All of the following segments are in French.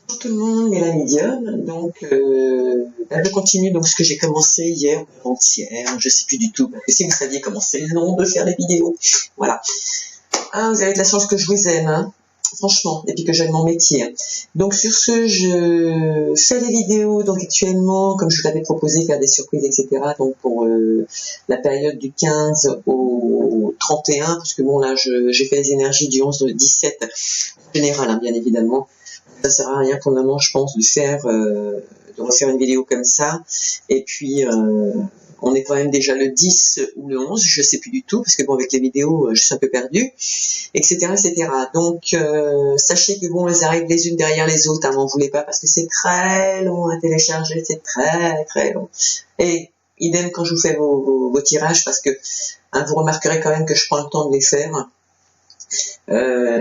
Bonjour tout le monde, Mélanie Médium. Donc, je continue donc ce que j'ai commencé hier ou avant-hier, je sais plus du tout. Parce que si vous saviez comment c'est long de faire des vidéos, voilà. Ah, vous avez de la chance que je vous aime, hein, franchement, et puis que j'aime mon métier. Donc sur ce, je fais des vidéos donc actuellement, comme je vous l'avais proposé, faire des surprises, etc. Donc pour la période du 15 au 31, parce que bon là, j'ai fait les énergies du 11 au 17 en général, hein, bien évidemment. Ça sert à rien pour le moment, je pense, de refaire une vidéo comme ça. Et puis, on est quand même déjà le 10 ou le 11, je sais plus du tout, parce que bon, avec les vidéos, je suis un peu perdue, etc., etc. Donc, sachez que bon, elles arrivent les unes derrière les autres, hein, m'en voulez pas, parce que c'est très long à télécharger, c'est très, très long. Et idem quand je vous fais vos tirages, parce que hein, vous remarquerez quand même que je prends le temps de les faire.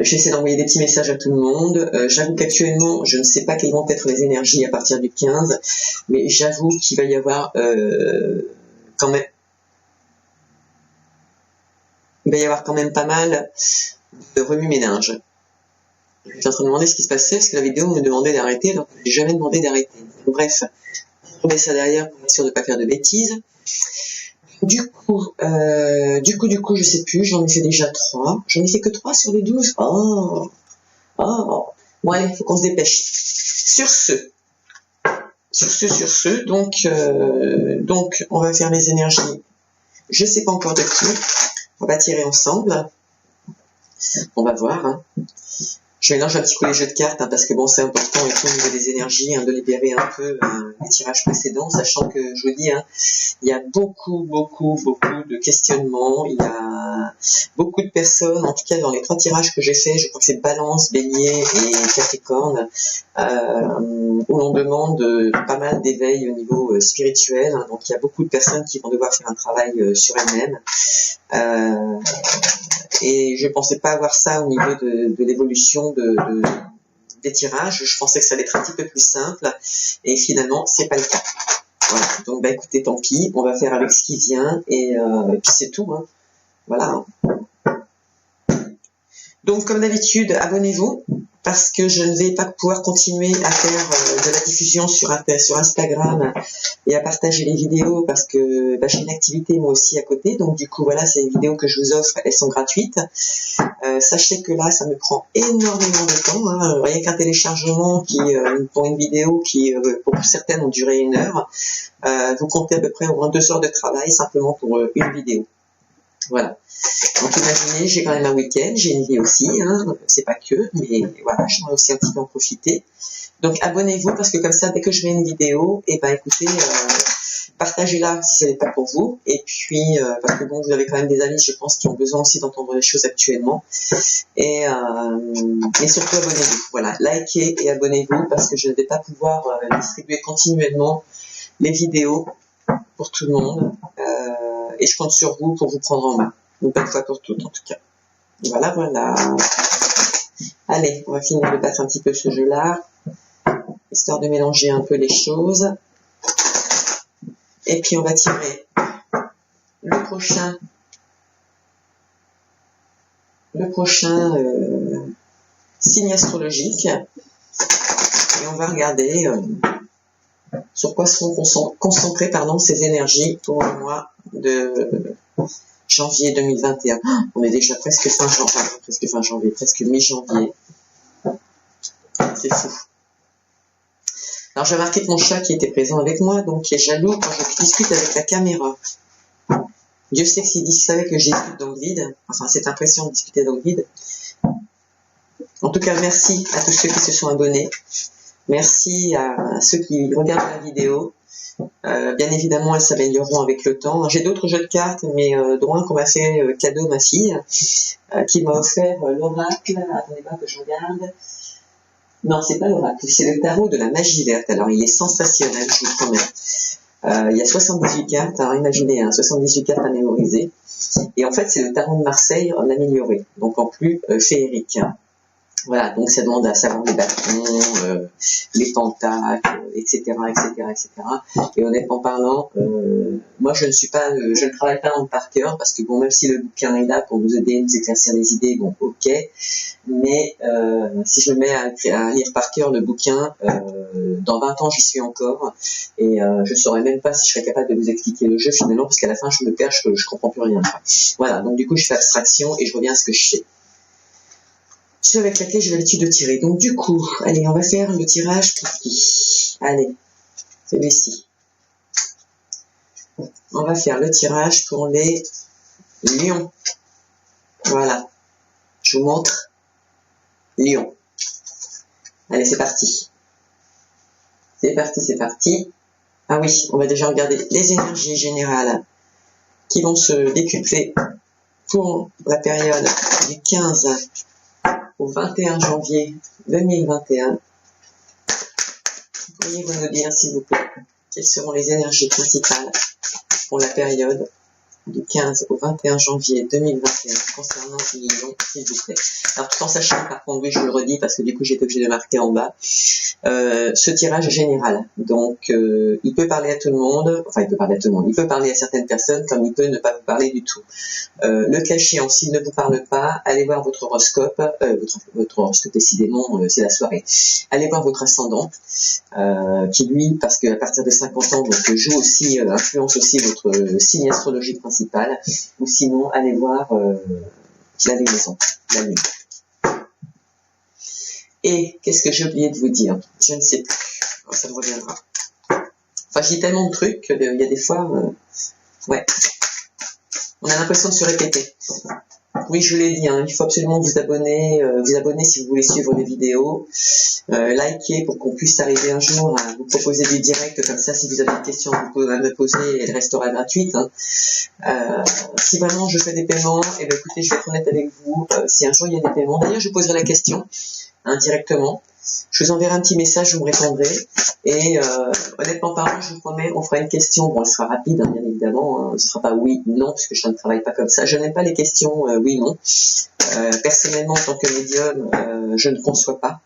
J'essaie d'envoyer des petits messages à tout le monde. J'avoue qu'actuellement, je ne sais pas quelles vont être les énergies à partir du 15, mais j'avoue qu'il va y avoir quand même, pas mal de remue-ménage. Je suis en train de demander ce qui se passait parce que la vidéo me demandait d'arrêter, alors que j'ai jamais demandé d'arrêter. Bref, je remets ça derrière pour être sûr de ne pas faire de bêtises. Du coup, je sais plus, j'en ai fait déjà 3. J'en ai fait que 3 sur les 12. Oh. Ouais, il faut qu'on se dépêche. Sur ce, donc, on va faire les énergies. Je sais pas encore de qui. On va tirer ensemble. On va voir, hein. Je mélange un petit peu les jeux de cartes, hein, parce que bon, c'est important et tout au niveau des énergies, hein, de libérer un peu les tirages précédents, sachant que, je vous dis, hein, il y a beaucoup de questionnements, il y a beaucoup de personnes, en tout cas dans les 3 tirages que j'ai fait, je crois que c'est Balance, Bélier et Capricorne, où l'on demande pas mal d'éveil au niveau spirituel, hein, donc il y a beaucoup de personnes qui vont devoir faire un travail sur elles-mêmes. Et je pensais pas avoir ça au niveau de l'évolution des tirages. Je pensais que ça allait être un petit peu plus simple, et finalement c'est pas le cas. Voilà. Donc bah écoutez, tant pis, on va faire avec ce qui vient, et puis c'est tout, hein. Voilà. Donc comme d'habitude, abonnez-vous, parce que je ne vais pas pouvoir continuer à faire de la diffusion sur Instagram et à partager les vidéos, parce que bah, j'ai une activité moi aussi à côté. Donc du coup voilà, ces vidéos que je vous offre, elles sont gratuites. Sachez que là, ça me prend énormément de temps, hein. Rien qu'un téléchargement pour une vidéo qui pour certaines ont duré 1 heure, vous comptez à peu près au moins 2 heures de travail simplement pour une vidéo. Voilà. Donc imaginez, j'ai quand même un week-end, j'ai une vie aussi, hein, c'est pas que, mais voilà, j'aimerais aussi un petit peu en profiter. Donc abonnez-vous, parce que comme ça, dès que je mets une vidéo, et ben écoutez, partagez-la si ce n'est pas pour vous, et puis parce que bon, vous avez quand même des amis, je pense, qui ont besoin aussi d'entendre les choses actuellement, et surtout abonnez-vous, voilà, likez et abonnez-vous, parce que je ne vais pas pouvoir distribuer continuellement les vidéos pour tout le monde, et je compte sur vous pour vous prendre en main, une bonne fois pour toutes en tout cas. Voilà. Allez, on va finir de passer un petit peu ce jeu-là, histoire de mélanger un peu les choses. Et puis on va tirer le prochain signe astrologique, et on va regarder sur quoi seront concentrées ces énergies pour le mois de janvier 2021. On est déjà presque fin janvier, presque mi-janvier. C'est fou. Alors j'ai remarqué que mon chat qui était présent avec moi, donc qui est jaloux quand je discute avec la caméra. Dieu sait que s'il savait que je discute dans le vide, enfin cette impression de discuter dans le vide. En tout cas, merci à tous ceux qui se sont abonnés. Merci à ceux qui regardent la vidéo. Bien évidemment, elles s'amélioreront avec le temps. J'ai d'autres jeux de cartes, mais dont un qu'on m'a fait cadeau, ma fille, qui m'a offert l'oracle. Attendez pas que je regarde. Non, c'est pas l'oracle, c'est le tarot de la magie verte. Alors, il est sensationnel, je vous promets. Il y a 78 cartes, alors imaginez, 78 cartes à mémoriser. Et en fait, c'est le tarot de Marseille en amélioré, donc en plus féerique. Voilà, donc ça demande à savoir les bâtons, les pentacles, etc., etc., etc. Et honnêtement parlant, moi je ne travaille pas par cœur parce que bon, même si le bouquin est là pour nous aider, nous éclaircir les idées, bon, ok. Mais si je me mets à lire par cœur le bouquin, dans 20 ans j'y suis encore et je saurais même pas si je serais capable de vous expliquer le jeu finalement parce qu'à la fin je me perds, je comprends plus rien. Voilà, donc du coup je fais abstraction et je reviens à ce que je sais. Ceux avec laquelle j'ai l'habitude de tirer. Donc du coup, allez, on va faire le tirage pour qui? Allez, celui-ci. On va faire le tirage pour les lions. Voilà. Je vous montre. Lion. Allez, c'est parti. C'est parti, c'est parti. Ah oui, on va déjà regarder les énergies générales qui vont se décupler pour la période du 15 au 21 janvier 2021. Pourriez-vous nous dire, s'il vous plaît, quelles seront les énergies principales pour la période du 15 au 21 janvier 2021 concernant les lions, s'il vous plaît. Alors tout en sachant, par contre, oui, je vous le redis parce que du coup j'ai été obligé de marquer en bas, ce tirage est général. Donc il peut parler à tout le monde, enfin il peut parler à tout le monde, il peut parler à certaines personnes comme il peut ne pas vous parler du tout. Le cas échéant, s'il ne vous parle pas, allez voir votre horoscope, votre horoscope décidément, c'est la soirée. Allez voir votre ascendant, qui lui, parce qu'à partir de 50 ans, donc joue aussi, influence aussi votre signe astrologique principal, ou sinon allez voir la lunaison, la lune. Et qu'est-ce que j'ai oublié de vous dire? Je ne sais plus, ça me reviendra. Enfin, je dis tellement de trucs qu'il y a des fois, ouais, on a l'impression de se répéter. Oui, je vous l'ai dit, hein, il faut absolument vous abonner si vous voulez suivre les vidéos, liker pour qu'on puisse arriver un jour à vous proposer des directs, comme ça, si vous avez des questions à me poser, elle restera gratuite. Hein. Si vraiment je fais des paiements, eh bien, écoutez, je vais être honnête avec vous, si un jour il y a des paiements, d'ailleurs je vous poserai la question indirectement, je vous enverrai un petit message, vous me répondrez, et honnêtement parlant, je vous promets, on fera une question, bon elle sera rapide, hein, bien évidemment, hein, ce ne sera pas oui, non, puisque je ne travaille pas comme ça, je n'aime pas les questions oui, non, personnellement en tant que médium, je ne conçois pas.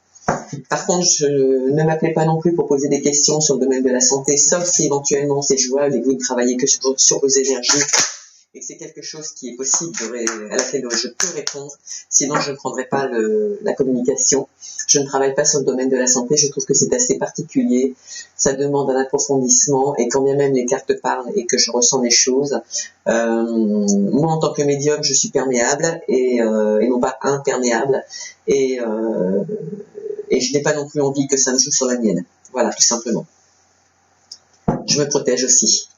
Par contre, ne m'appelez pas non plus pour poser des questions sur le domaine de la santé, sauf si éventuellement c'est jouable et que vous ne travaillez que sur vos énergies, et que c'est quelque chose qui est possible, à laquelle je peux répondre, sinon je ne prendrai pas la communication. Je ne travaille pas sur le domaine de la santé, je trouve que c'est assez particulier, ça demande un approfondissement, et quand bien même les cartes parlent et que je ressens les choses, moi en tant que médium, je suis perméable, et non pas imperméable, et je n'ai pas non plus envie que ça me joue sur la mienne. Voilà, tout simplement. Je me protège aussi.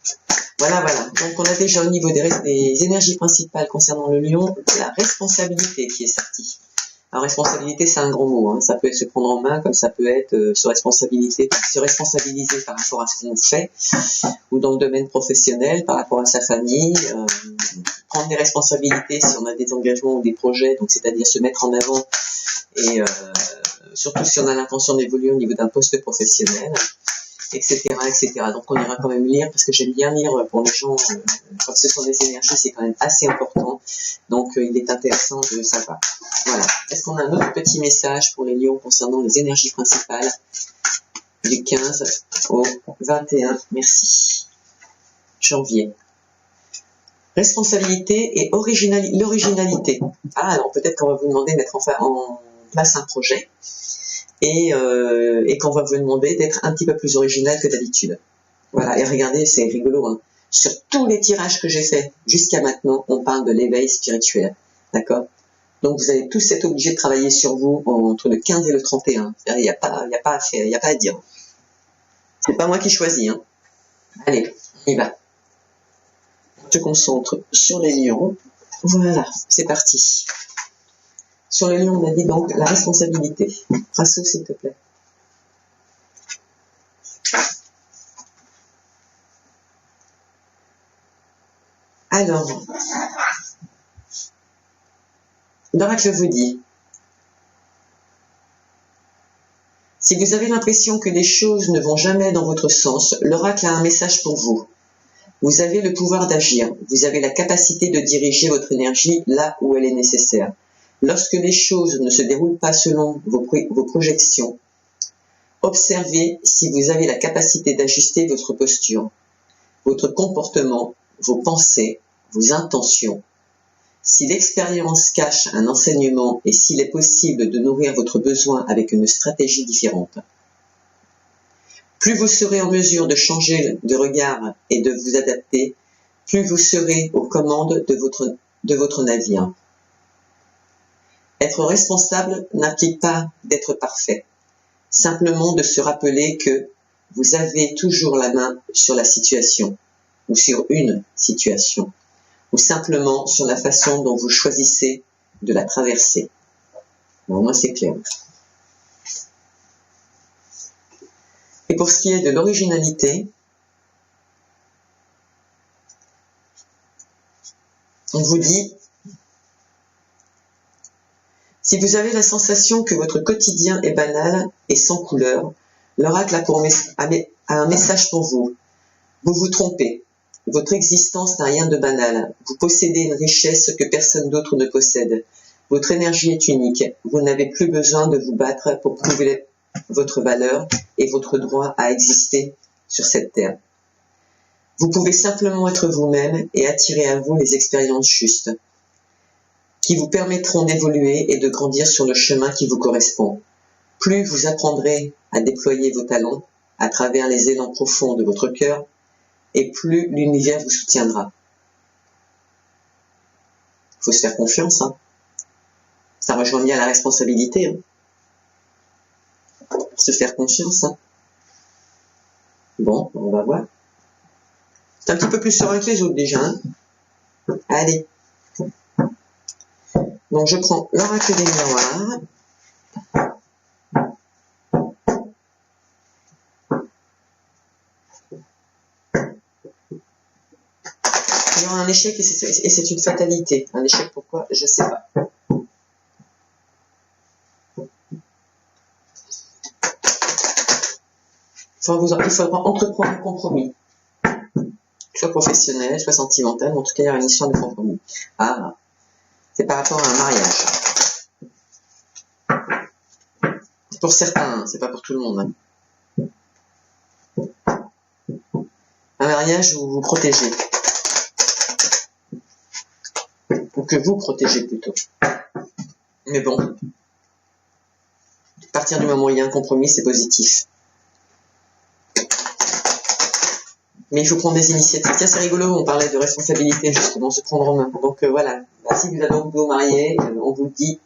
Voilà. Donc, on a déjà au niveau des énergies principales concernant le lion, la responsabilité qui est sortie. La responsabilité, c'est un grand mot. Hein. Ça peut être se prendre en main, comme ça peut être se responsabiliser par rapport à ce qu'on fait, ou dans le domaine professionnel, par rapport à sa famille, prendre des responsabilités si on a des engagements ou des projets, donc c'est-à-dire se mettre en avant, et surtout si on a l'intention d'évoluer au niveau d'un poste professionnel, etc., etc. Donc on ira quand même lire, parce que j'aime bien lire pour les gens, quand ce sont des énergies, c'est quand même assez important, donc il est intéressant de le savoir. Voilà. Est-ce qu'on a un autre petit message pour les lions concernant les énergies principales du 15 au 21, merci, janvier? Responsabilité et l'originalité. Ah, alors peut-être qu'on va vous demander de mettre en place un projet, et qu'on va vous demander d'être un petit peu plus original que d'habitude. Voilà, et regardez, c'est rigolo, hein. Sur tous les tirages que j'ai faits jusqu'à maintenant, on parle de l'éveil spirituel, d'accord? Donc vous allez tous être obligés de travailler sur vous entre le 15 et le 31. Il n'y a pas à faire, il n'y a pas à dire. C'est pas moi qui choisis, hein. Allez, on y va. On se concentre sur les lions. Voilà, c'est parti. Sur les lions, on a dit donc la responsabilité. Rasso, s'il te plaît. Alors, l'oracle vous dit, si vous avez l'impression que les choses ne vont jamais dans votre sens, l'oracle a un message pour vous. Vous avez le pouvoir d'agir, vous avez la capacité de diriger votre énergie là où elle est nécessaire. Lorsque les choses ne se déroulent pas selon vos projections, observez si vous avez la capacité d'ajuster votre posture, votre comportement, vos pensées, vos intentions. Si l'expérience cache un enseignement et s'il est possible de nourrir votre besoin avec une stratégie différente. Plus vous serez en mesure de changer de regard et de vous adapter, plus vous serez aux commandes de votre navire. Être responsable n'implique pas d'être parfait, simplement de se rappeler que vous avez toujours la main sur la situation, ou sur une situation, ou simplement sur la façon dont vous choisissez de la traverser. Bon, au moins c'est clair. Et pour ce qui est de l'originalité, on vous dit, si vous avez la sensation que votre quotidien est banal et sans couleur, l'oracle a un message pour vous. Vous vous trompez. Votre existence n'a rien de banal. Vous possédez une richesse que personne d'autre ne possède. Votre énergie est unique. Vous n'avez plus besoin de vous battre pour prouver votre valeur et votre droit à exister sur cette terre. Vous pouvez simplement être vous-même et attirer à vous les expériences justes, qui vous permettront d'évoluer et de grandir sur le chemin qui vous correspond. Plus vous apprendrez à déployer vos talents à travers les élans profonds de votre cœur, et plus l'univers vous soutiendra. Il faut se faire confiance, hein. Ça rejoint bien la responsabilité. Hein. Se faire confiance. Hein. Bon, on va voir. C'est un petit peu plus serein que les autres déjà. Hein. Allez. Donc je prends l'oracle des miroirs. Il y aura un échec et c'est une fatalité. Un échec pourquoi? Je ne sais pas. Il faudra entreprendre un compromis. Soit professionnel, soit sentimental, mais en tout cas il y aura une histoire de compromis. Ah, c'est par rapport à un mariage. Pour certains, hein, c'est pas pour tout le monde. Hein. Un mariage où vous vous protégez. Ou que vous protégez plutôt. Mais bon, à partir du moment où il y a un compromis, c'est positif. Mais il faut prendre des initiatives. Tiens, c'est rigolo, on parlait de responsabilité, justement, se prendre en main. Donc voilà, si vous allez vous marier, on vous dit,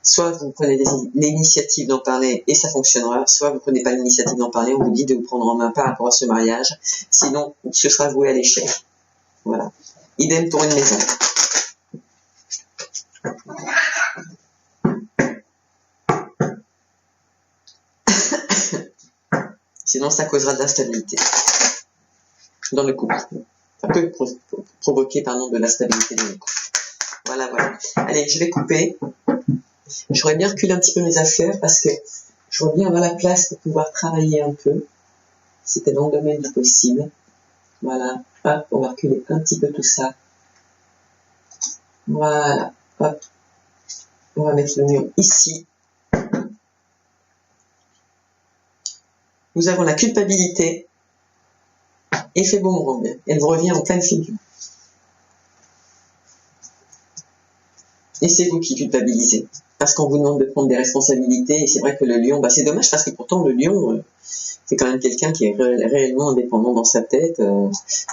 soit vous prenez l'initiative d'en parler et ça fonctionnera, soit vous ne prenez pas l'initiative d'en parler, on vous dit de vous prendre en main par rapport à ce mariage, sinon ce sera voué à l'échec. Voilà. Idem pour une maison. Sinon ça causera de l'instabilité dans le couple. Ça peut provoquer de l'instabilité dans le couple. Voilà, voilà. Allez, je vais couper. J'aurais bien reculé un petit peu mes affaires parce que je vois bien avoir la place pour pouvoir travailler un peu. C'était dans le domaine du possible. Voilà. Hop, on va reculer un petit peu tout ça. Voilà. Hop. On va mettre le mur ici. Nous avons la culpabilité. Effet boomerang. Elle vous revient en pleine figure. Et c'est vous qui culpabilisez. Parce qu'on vous demande de prendre des responsabilités. Et c'est vrai que le lion, c'est dommage parce que pourtant le lion, c'est quand même quelqu'un qui est réellement indépendant dans sa tête.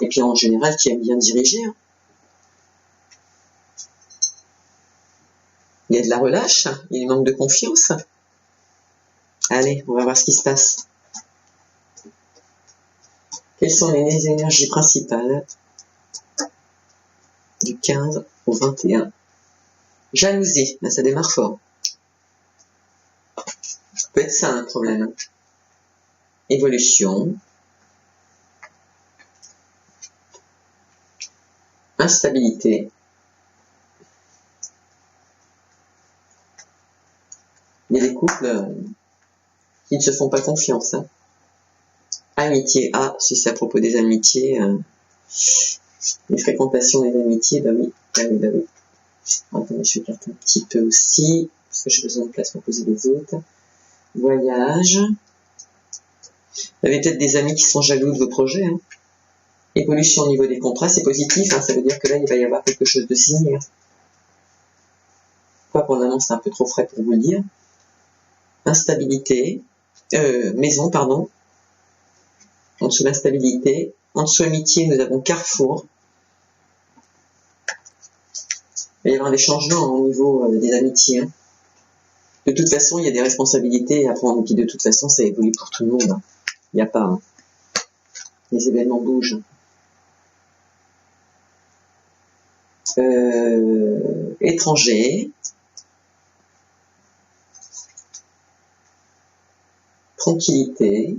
Et puis en général, qui aime bien diriger. Hein. Il y a de la relâche. Il manque de confiance. Allez, on va voir ce qui se passe. Quelles sont les énergies principales du 15 au 21? Jalousie, ça démarre fort. Ça peut être ça un problème. Évolution. Instabilité. Il y a des couples qui ne se font pas confiance. Hein. Amitié. Ah, si c'est à propos des amitiés, les fréquentations des amitiés, bah oui. Attendez, je vais écarter un petit peu aussi, parce que j'ai besoin de place pour poser les autres. Voyage. Vous avez peut-être des amis qui sont jaloux de vos projets. Hein. Évolution au niveau des contrats, c'est positif. Hein, ça veut dire que là, il va y avoir quelque chose de signé. Quoi, pour le moment, c'est un peu trop frais pour vous le dire. Instabilité. Maison, pardon. En dessous l'instabilité. En dessous amitié, nous avons carrefour. Il va y avoir des changements au niveau des amitiés. Hein. De toute façon, il y a des responsabilités à prendre. Et puis de toute façon, ça évolue pour tout le monde. Hein. Il n'y a pas... Hein. Les événements bougent. Étranger. Tranquillité.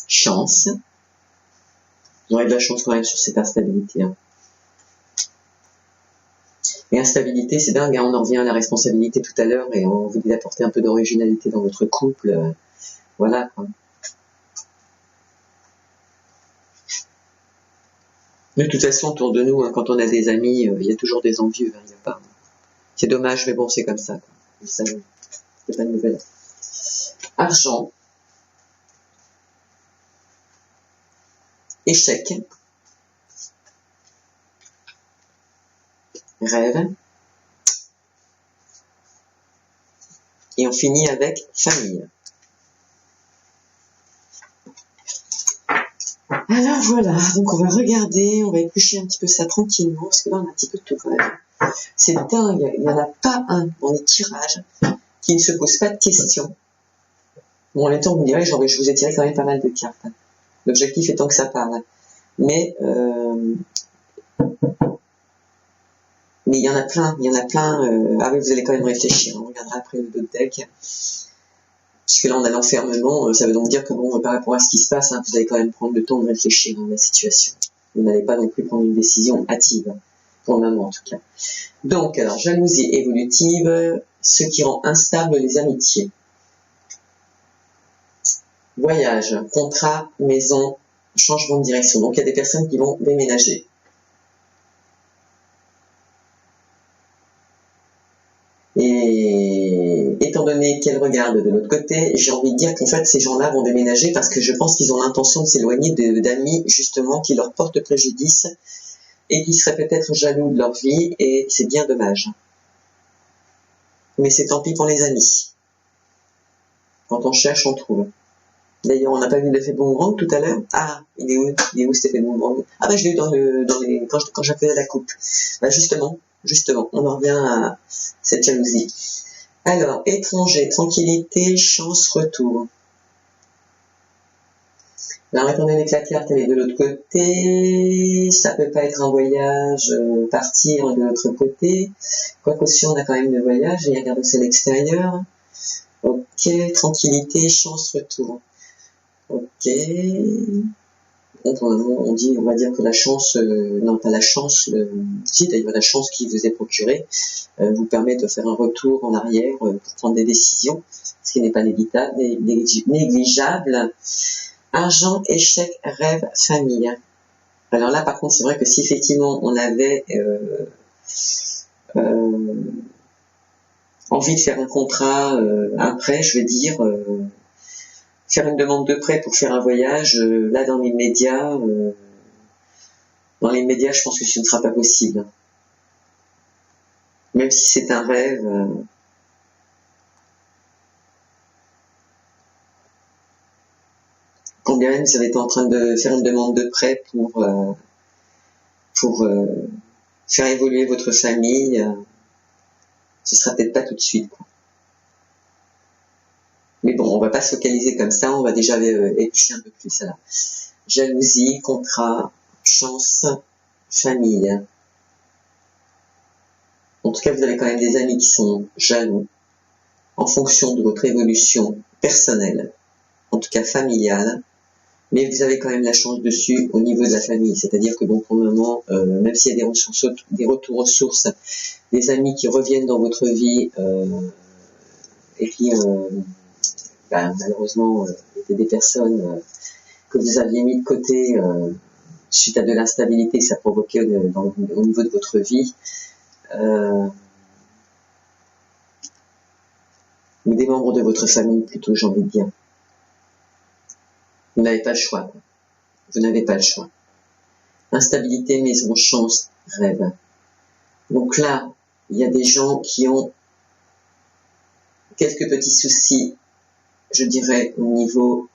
Chance. Vous aurez de la chance quand même sur cette instabilité. Hein. Et instabilité, c'est dingue, hein, on en revient à la responsabilité tout à l'heure et on vous dit d'apporter un peu d'originalité dans votre couple. Voilà. Quoi. De toute façon, autour de nous, hein, quand on a des amis, il y a toujours des envieux. Hein, y a pas... C'est dommage, mais bon, c'est comme ça. Quoi. Vous savez, c'est pas de nouvelle. Argent. Échec. Rêve. Et on finit avec famille. Alors voilà, donc on va regarder, on va éplucher un petit peu ça tranquillement, parce que là on a un petit peu de tout quand même. C'est dingue, il n'y en a pas un dans les tirages qui ne se pose pas de questions. Bon, en même temps, vous me direz, genre, je vous ai tiré quand même pas mal de cartes. Hein. L'objectif étant que ça parle. Mais il y en a plein, ah oui, vous allez quand même réfléchir, on regardera après le dos de deck. Puisque là on a l'enfermement, ça veut donc dire que bon, par rapport à ce qui se passe, hein, vous allez quand même prendre le temps de réfléchir à la situation. Vous n'allez pas non plus prendre une décision hâtive, pour le moment en tout cas. Donc, alors, jalousie évolutive, ce qui rend instable les amitiés. Voyage, contrat, maison, changement de direction. Donc il y a des personnes qui vont déménager. Et étant donné qu'elles regardent de l'autre côté, j'ai envie de dire qu'en fait ces gens-là vont déménager parce que je pense qu'ils ont l'intention de s'éloigner d'amis justement qui leur portent préjudice et qui seraient peut-être jaloux de leur vie, et c'est bien dommage. Mais c'est tant pis pour les amis. Quand on cherche, on trouve. D'ailleurs, on n'a pas vu l'effet boomerang tout à l'heure. Ah, il est où cet effet boomerang? Ah bah je l'ai eu quand j'ai fait la coupe. Bah justement, on en revient à cette jalousie. Alors, étranger, tranquillité, chance, retour. Alors, étant donné que la carte elle est de l'autre côté, ça peut pas être un voyage, partir de l'autre côté. Quoique aussi, on a quand même le voyage, et regardez, c'est l'extérieur. Ok, tranquillité, chance, retour. Ok. Bon, pour le moment, on va dire que la chance, non pas la chance, si d'ailleurs la chance qui vous est procurée, vous permet de faire un retour en arrière pour prendre des décisions, ce qui n'est pas négligeable. Argent, échec, rêve, famille. Alors là, par contre, c'est vrai que si effectivement on avait envie de faire un contrat, un prêt, je veux dire, faire une demande de prêt pour faire un voyage, là dans l'immédiat, je pense que ce ne sera pas possible. Même si c'est un rêve. Quand bien même vous avez été en train de faire une demande de prêt pour faire évoluer votre famille, ce sera peut-être pas tout de suite, quoi. Mais bon, on va pas se focaliser comme ça, on va déjà éplucher un peu plus là. Jalousie, contrat, chance, famille. En tout cas, vous avez quand même des amis qui sont jaloux en fonction de votre évolution personnelle, en tout cas familiale, mais vous avez quand même la chance dessus au niveau de la famille. C'est-à-dire que bon, pour le moment, même s'il y a des retours aux sources, des amis qui reviennent dans votre vie et qui malheureusement étaient des personnes que vous aviez mis de côté suite à de l'instabilité que ça provoquait au niveau de votre vie, ou des membres de votre famille plutôt, j'ai envie de dire. Vous n'avez pas le choix, quoi. Vous n'avez pas le choix. Instabilité, maison, chance, rêve. Donc là, il y a des gens qui ont quelques petits soucis, je dirais, au niveau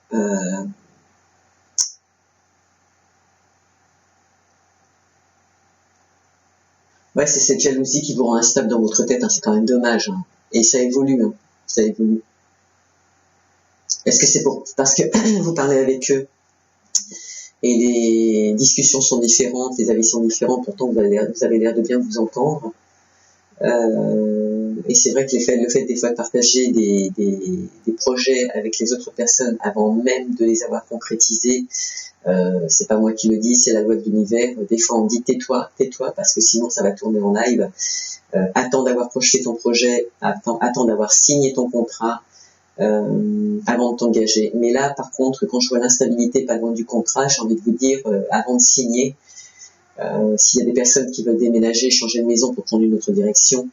ouais, c'est cette jalousie qui vous rend instable dans votre tête, hein, c'est quand même dommage. Hein. Et ça évolue, hein, ça évolue. Est-ce que c'est parce que vous parlez avec eux et les discussions sont différentes, les avis sont différents, pourtant vous avez l'air de bien vous entendre. Et c'est vrai que le fait des fois de partager des projets avec les autres personnes avant même de les avoir concrétisés, c'est pas moi qui le dis, c'est la loi de l'univers. Des fois on dit tais-toi, parce que sinon ça va tourner en live. Attends d'avoir projeté ton projet, attends d'avoir signé ton contrat avant de t'engager. Mais là par contre, quand je vois l'instabilité pas loin du contrat, j'ai envie de vous dire, avant de signer, s'il y a des personnes qui veulent déménager, changer de maison pour prendre une autre direction,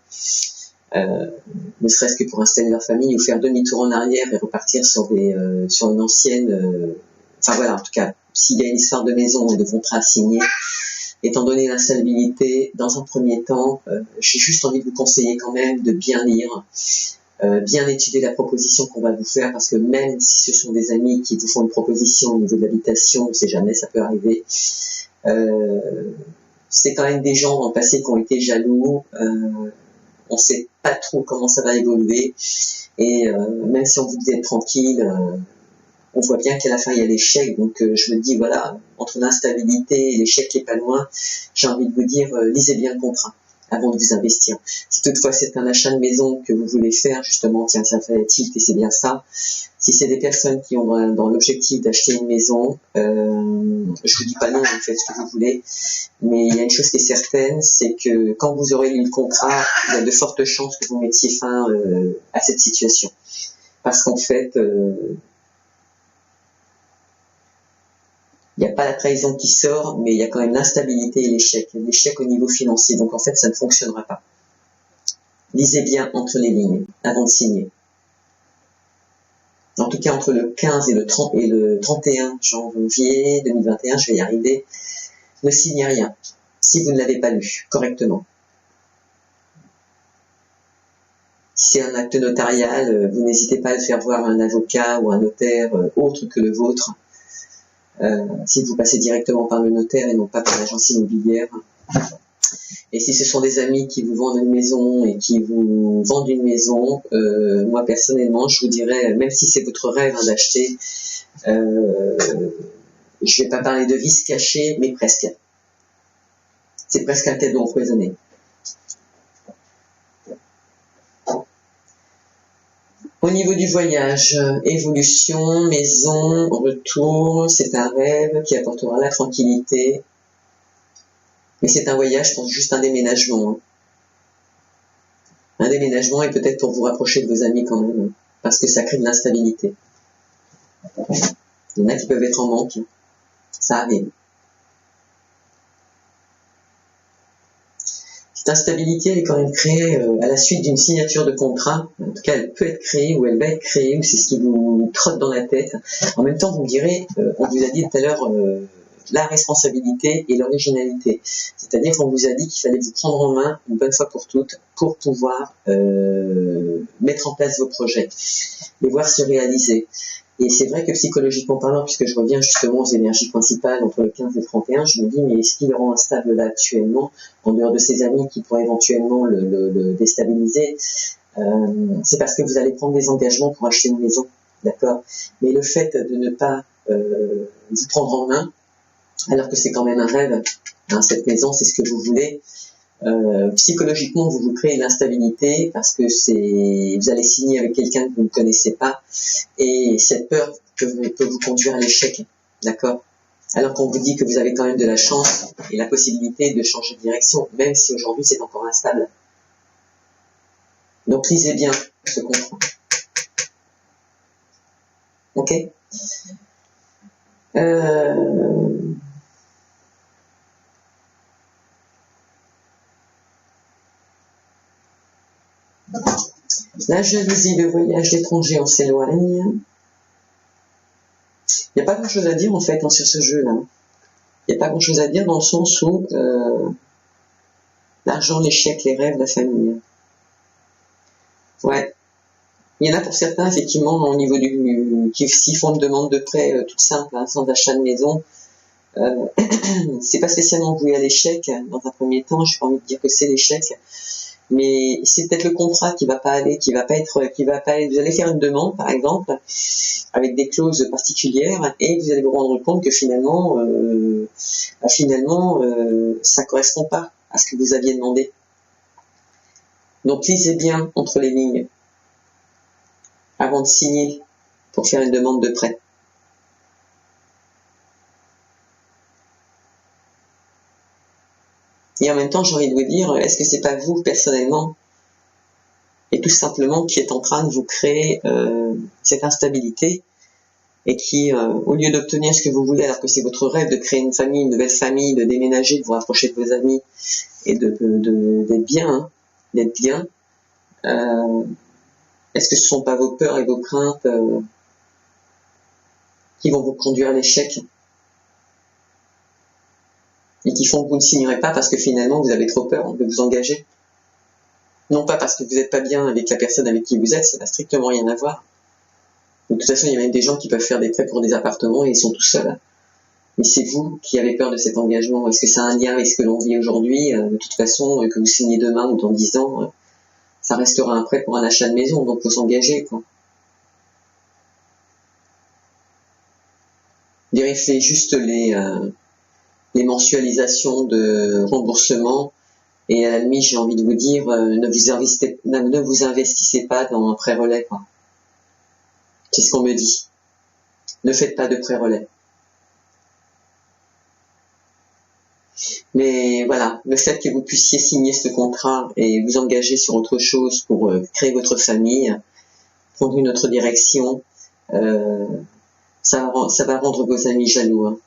ne serait-ce que pour installer leur famille ou faire demi-tour en arrière et repartir sur une ancienne, enfin voilà, en tout cas, s'il y a une histoire de maison ou de contrat signé, étant donné l'instabilité, dans un premier temps, j'ai juste envie de vous conseiller quand même de bien lire, bien étudier la proposition qu'on va vous faire, parce que même si ce sont des amis qui vous font une proposition au niveau de l'habitation, on ne sait jamais, ça peut arriver, c'est quand même des gens dans le passé qui ont été jaloux, on ne sait pas trop comment ça va évoluer, et même si on vous dit d'être tranquille, on voit bien qu'à la fin il y a l'échec, donc je me dis voilà, entre l'instabilité et l'échec qui est pas loin, j'ai envie de vous dire, lisez bien le contrat avant de vous investir. Si toutefois c'est un achat de maison que vous voulez faire, justement, tiens, ça fait tilt et c'est bien ça. Si c'est des personnes qui ont dans l'objectif d'acheter une maison, je vous dis pas non, vous faites ce que vous voulez, mais il y a une chose qui est certaine, c'est que quand vous aurez lu le contrat, il y a de fortes chances que vous mettiez fin à cette situation. Parce qu'en fait, il n'y a pas la trahison qui sort, mais il y a quand même l'instabilité et l'échec au niveau financier. Donc en fait, ça ne fonctionnera pas. Lisez bien entre les lignes avant de signer. En tout cas, entre le 15 et le 31 janvier 2021, je vais y arriver, ne signez rien si vous ne l'avez pas lu correctement. Si c'est un acte notarial, vous n'hésitez pas à le faire voir à un avocat ou un notaire autre que le vôtre. Si vous passez directement par le notaire et non pas par l'agence immobilière. Et si ce sont des amis qui vous vendent une maison et qui vous vendent une maison, moi personnellement, je vous dirais, même si c'est votre rêve d'acheter, je vais pas parler de vice caché, mais presque. C'est presque un cadeau empoisonné. Au niveau du voyage, évolution, maison, retour, c'est un rêve qui apportera la tranquillité. Mais c'est un voyage, je pense, juste un déménagement. Hein. Un déménagement et peut-être pour vous rapprocher de vos amis quand même, hein, parce que ça crée de l'instabilité. Il y en a qui peuvent être en manque, hein. Ça arrive. Cette instabilité, elle est quand même créée à la suite d'une signature de contrat. En tout cas, elle peut être créée ou elle va être créée, ou c'est ce qui vous trotte dans la tête. En même temps, vous me direz, on vous a dit tout à l'heure, la responsabilité et l'originalité. C'est-à-dire qu'on vous a dit qu'il fallait vous prendre en main une bonne fois pour toutes pour pouvoir mettre en place vos projets, les voir se réaliser. Et c'est vrai que psychologiquement parlant, puisque je reviens justement aux énergies principales entre le 15 et le 31, je me dis, mais est-ce qu'il le rend instable là actuellement, en dehors de ses amis qui pourraient éventuellement le déstabiliser, c'est parce que vous allez prendre des engagements pour acheter une maison, d'accord? Mais le fait de ne pas vous prendre en main, alors que c'est quand même un rêve, hein, cette maison, c'est ce que vous voulez, psychologiquement vous créez l'instabilité parce que vous allez signer avec quelqu'un que vous ne connaissez pas et cette peur peut vous conduire à l'échec, d'accord? Alors qu'on vous dit que vous avez quand même de la chance et la possibilité de changer de direction, même si aujourd'hui c'est encore instable. Donc lisez bien ce contrat. Ok? Euh, La jalousie, le voyage d'étranger, on s'éloigne. Il n'y a pas grand-chose à dire en fait sur ce jeu-là. Il n'y a pas grand-chose à dire dans le sens où l'argent, l'échec, les rêves, la famille. Ouais. Il y en a pour certains, effectivement, au niveau qui s'ils font une demande de prêt toute simple, hein, sans achat de maison, c'est pas spécialement voué à l'échec. Dans un premier temps, j'ai pas envie de dire que c'est l'échec, mais c'est peut-être le contrat qui va pas aller, qui va pas être. Vous allez faire une demande, par exemple, avec des clauses particulières, et vous allez vous rendre compte que finalement, ça correspond pas à ce que vous aviez demandé. Donc lisez bien entre les lignes avant de signer pour faire une demande de prêt. Et en même temps, j'ai envie de vous dire, est-ce que c'est pas vous personnellement et tout simplement qui êtes en train de vous créer cette instabilité et qui, au lieu d'obtenir ce que vous voulez, alors que c'est votre rêve de créer une famille, une nouvelle famille, de déménager, de vous rapprocher de vos amis et d'être bien, est-ce que ce sont pas vos peurs et vos craintes qui vont vous conduire à l'échec et qui font que vous ne signerez pas parce que finalement vous avez trop peur de vous engager? Non pas parce que vous n'êtes pas bien avec la personne avec qui vous êtes, ça n'a strictement rien à voir. De toute façon, il y a même des gens qui peuvent faire des prêts pour des appartements et ils sont tout seuls. Mais c'est vous qui avez peur de cet engagement. Est-ce que ça a un lien avec ce que l'on vit aujourd'hui? De toute façon, que vous signez demain ou dans 10 ans, ça restera un prêt pour un achat de maison, donc il faut s'engager, quoi. Vérifiez juste les mensualisations de remboursement et à la limite, j'ai envie de vous dire, ne vous investissez pas dans un prêt relais, quoi. C'est ce qu'on me dit. Ne faites pas de prêt relais. Mais voilà, le fait que vous puissiez signer ce contrat et vous engager sur autre chose pour créer votre famille, prendre une autre direction, ça va rendre vos amis jaloux. Hein.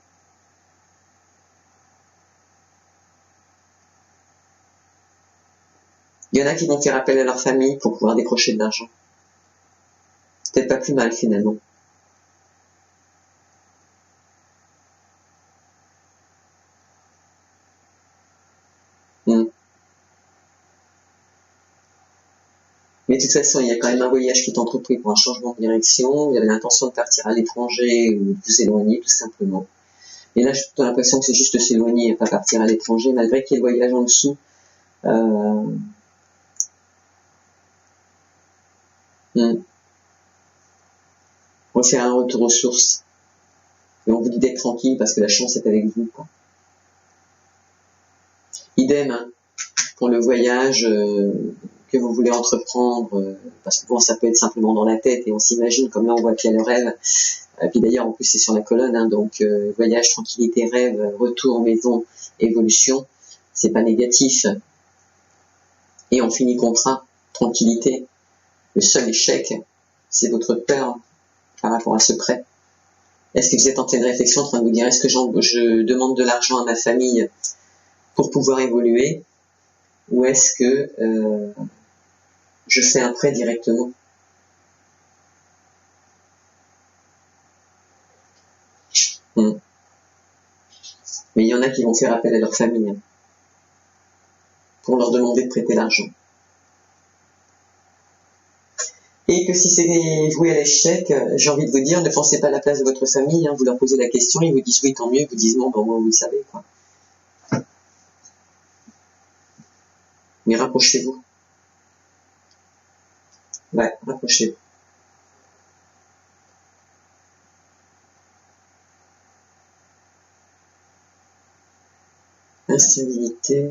Il y en a qui vont faire appel à leur famille pour pouvoir décrocher de l'argent. Peut-être pas plus mal finalement. Mais de toute façon, il y a quand même un voyage qui est entrepris pour un changement de direction. Vous avez l'intention de partir à l'étranger ou de vous éloigner tout simplement. Et là, j'ai plutôt l'impression que c'est juste s'éloigner et pas partir à l'étranger, malgré qu'il y ait le voyage en dessous. Refaire un retour aux sources. Et on vous dit d'être tranquille parce que la chance est avec vous, quoi. Idem, hein, pour le voyage que vous voulez entreprendre, parce que bon, ça peut être simplement dans la tête et on s'imagine, comme là on voit qu'il y a le rêve. Et puis d'ailleurs, en plus, c'est sur la colonne, hein, donc voyage, tranquillité, rêve, retour, maison, évolution, c'est pas négatif. Et on finit contrat, tranquillité. Le seul échec, c'est votre peur par rapport à ce prêt. Est-ce que vous êtes en pleine réflexion en train de vous dire, est-ce que je demande de l'argent à ma famille pour pouvoir évoluer, ou est-ce que je fais un prêt directement? Mais il y en a qui vont faire appel à leur famille pour leur demander de prêter l'argent. Et que si c'est voué à l'échec, j'ai envie de vous dire, ne pensez pas à la place de votre famille, hein, vous leur posez la question, ils vous disent oui, tant mieux, ils vous disent non, bon, moi, vous le savez, quoi. Mais rapprochez-vous. Ouais, rapprochez-vous. Instabilité.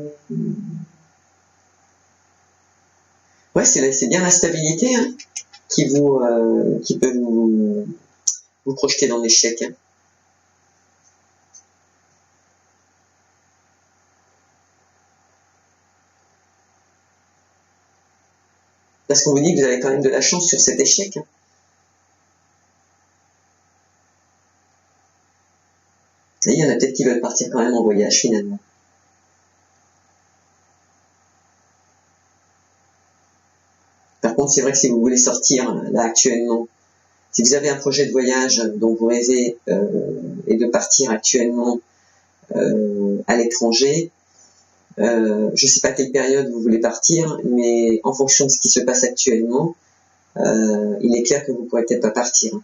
Ouais, c'est bien l'instabilité, hein, qui peut vous projeter dans l'échec. Hein. Parce qu'on vous dit que vous avez quand même de la chance sur cet échec. Hein. y en a peut-être qui veulent partir quand même en voyage finalement. Par contre, c'est vrai que si vous voulez sortir là actuellement, si vous avez un projet de voyage dont vous rêvez et de partir actuellement à l'étranger, je ne sais pas quelle période vous voulez partir, mais en fonction de ce qui se passe actuellement, il est clair que vous ne pourrez peut-être pas partir.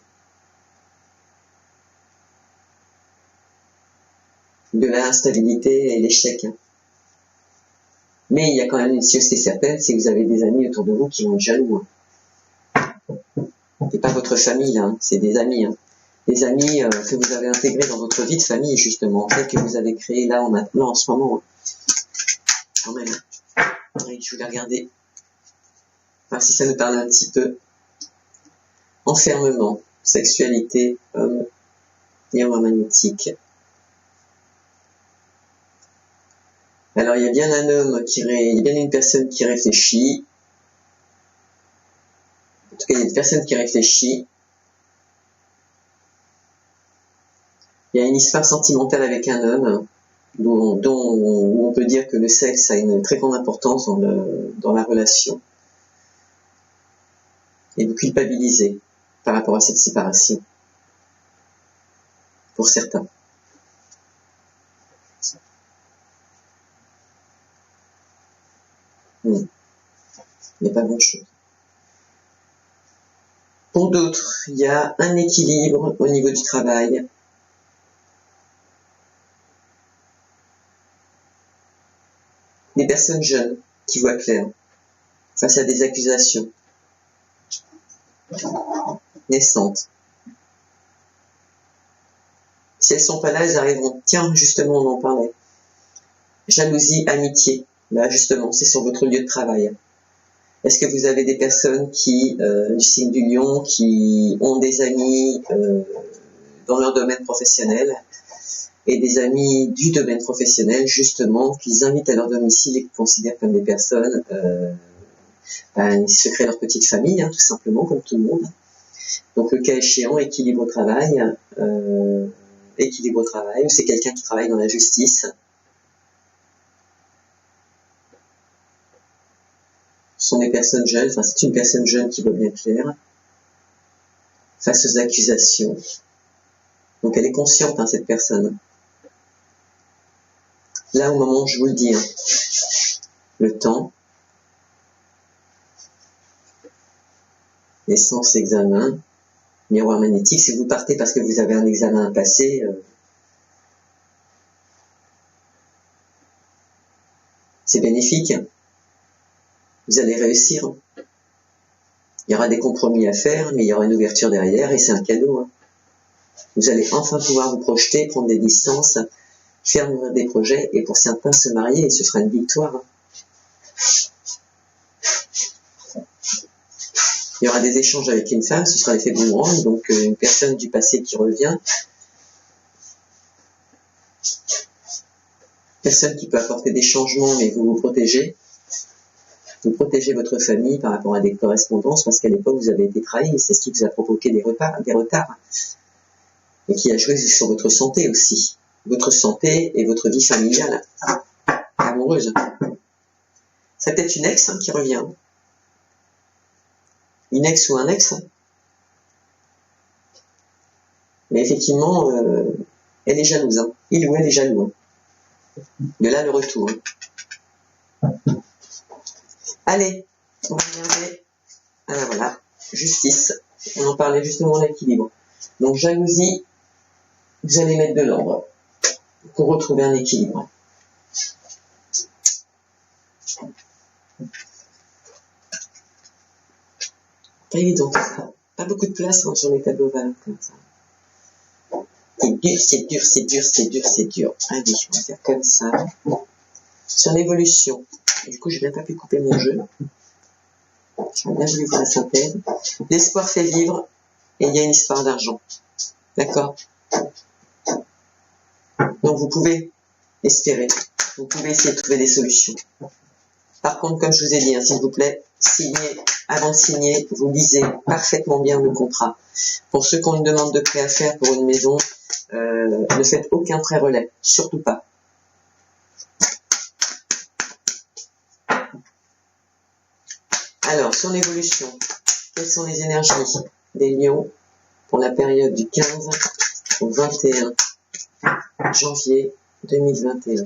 De l'instabilité et l'échec. Mais il y a quand même une chose qui est certaine, c'est que vous avez des amis autour de vous qui vont être jaloux. Et pas votre famille, hein, c'est des amis. Hein. Des amis que vous avez intégrés dans votre vie de famille, justement, en fait, que vous avez créé là, maintenant, en ce moment. Hein. Quand même. Oui, je voulais regarder. Enfin, si ça nous parle un petit peu. Enfermement, sexualité, homme, miroir magnétique. Alors, il y a bien un homme il y a bien une personne qui réfléchit. En tout cas, il y a une personne qui réfléchit. Il y a une histoire sentimentale avec un homme où on peut dire que le sexe a une très grande importance dans la relation. Et vous culpabilisez par rapport à cette séparation. Pour certains. Il n'y a pas grand-chose. Pour d'autres, il y a un équilibre au niveau du travail. Des personnes jeunes qui voient clair face à des accusations naissantes. Si elles ne sont pas là, elles arriveront. Tiens, justement, on en parlait. Jalousie, amitié. Là, justement, c'est sur votre lieu de travail. Est-ce que vous avez des personnes du signe du lion qui ont des amis dans leur domaine professionnel et des amis du domaine professionnel, justement, qu'ils invitent à leur domicile et qu'ils considèrent comme des personnes, ils se créent leur petite famille, hein, tout simplement, comme tout le monde. Donc, le cas échéant, équilibre au travail, ou c'est quelqu'un qui travaille dans la justice. Ce sont des personnes jeunes, enfin, c'est une personne jeune qui voit bien clair, face aux accusations. Donc, elle est consciente, hein, cette personne. Là, au moment où je vous le dis, hein, le temps, naissance, examen, miroir magnétique, si vous partez parce que vous avez un examen à passer, c'est bénéfique. Vous allez réussir. Il y aura des compromis à faire, mais il y aura une ouverture derrière et c'est un cadeau. Hein. Vous allez enfin pouvoir vous projeter, prendre des distances, faire mûrir des projets et pour certains se marier et ce sera une victoire. Hein. Il y aura des échanges avec une femme, ce sera l'effet boomerang, donc une personne du passé qui revient. Personne qui peut apporter des changements mais vous vous protégez. Vous protégez votre famille par rapport à des correspondances parce qu'à l'époque vous avez été trahi et c'est ce qui vous a provoqué des retards et qui a joué sur votre santé aussi, votre santé et votre vie familiale, amoureuse. C'est peut-être une ex qui revient, une ex ou un ex, mais effectivement elle est jalouse, hein. Il ou elle est jaloux. Hein. De là le retour. Hein. Allez, on va regarder. Ah voilà, justice. On en parlait justement l'équilibre. Donc jalousie, vous allez mettre de l'ordre pour retrouver un équilibre. Pas évident tout ça. Pas beaucoup de place hein, sur les tableaux valeurs comme ça. C'est dur, c'est dur, c'est dur, c'est dur, c'est dur. Allez, on va faire comme ça. Sur l'évolution. Du coup, je n'ai pas pu couper mon jeu. J'aurais bien voulu voir la synthèse. L'espoir fait vivre et il y a une histoire d'argent. D'accord? Donc, vous pouvez espérer. Vous pouvez essayer de trouver des solutions. Par contre, comme je vous ai dit, hein, s'il vous plaît, signez, avant de signer, vous lisez parfaitement bien le contrat. Pour ceux qui ont une demande de prêt à faire pour une maison, ne faites aucun prêt relais, surtout pas. Alors, sur l'évolution, quelles sont les énergies des lions pour la période du 15 au 21 janvier 2021?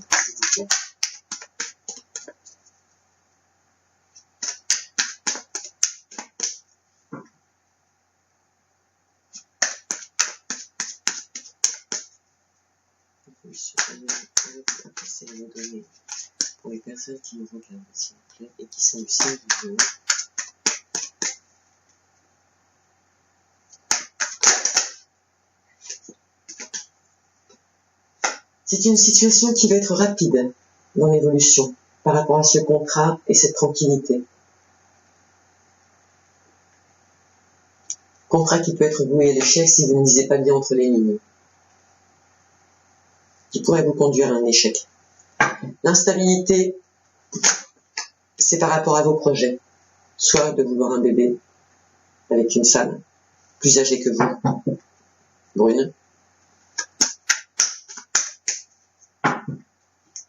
Pour les personnes qui nous regardent, s'il vous plaît, et qui sont du signe du lion. C'est une situation qui va être rapide dans l'évolution par rapport à ce contrat et cette tranquillité. Contrat qui peut être voué à l'échec si vous ne lisez pas bien entre les lignes, qui pourrait vous conduire à un échec. L'instabilité, c'est par rapport à vos projets, soit de vouloir un bébé avec une femme plus âgée que vous, brune,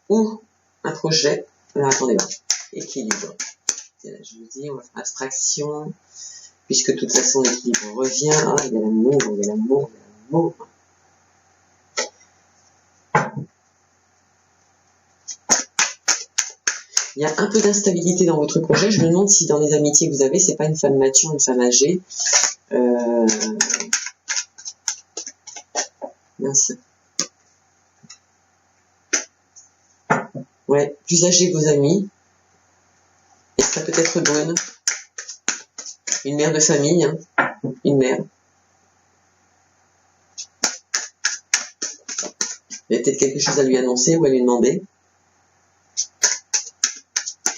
ou un projet, alors attendez là, équilibre. Et là, je vous dis, on va faire abstraction, puisque de toute façon l'équilibre revient. Ah, il y a l'amour, il y a l'amour, il y a l'amour. Il y a un peu d'instabilité dans votre projet. Je me demande si dans les amitiés que vous avez, c'est pas une femme mature, une femme âgée. Mince. Ouais, plus âgée que vos amis. Et ça peut être brune. Une mère de famille, hein. Une mère. Il y a peut-être quelque chose à lui annoncer ou à lui demander.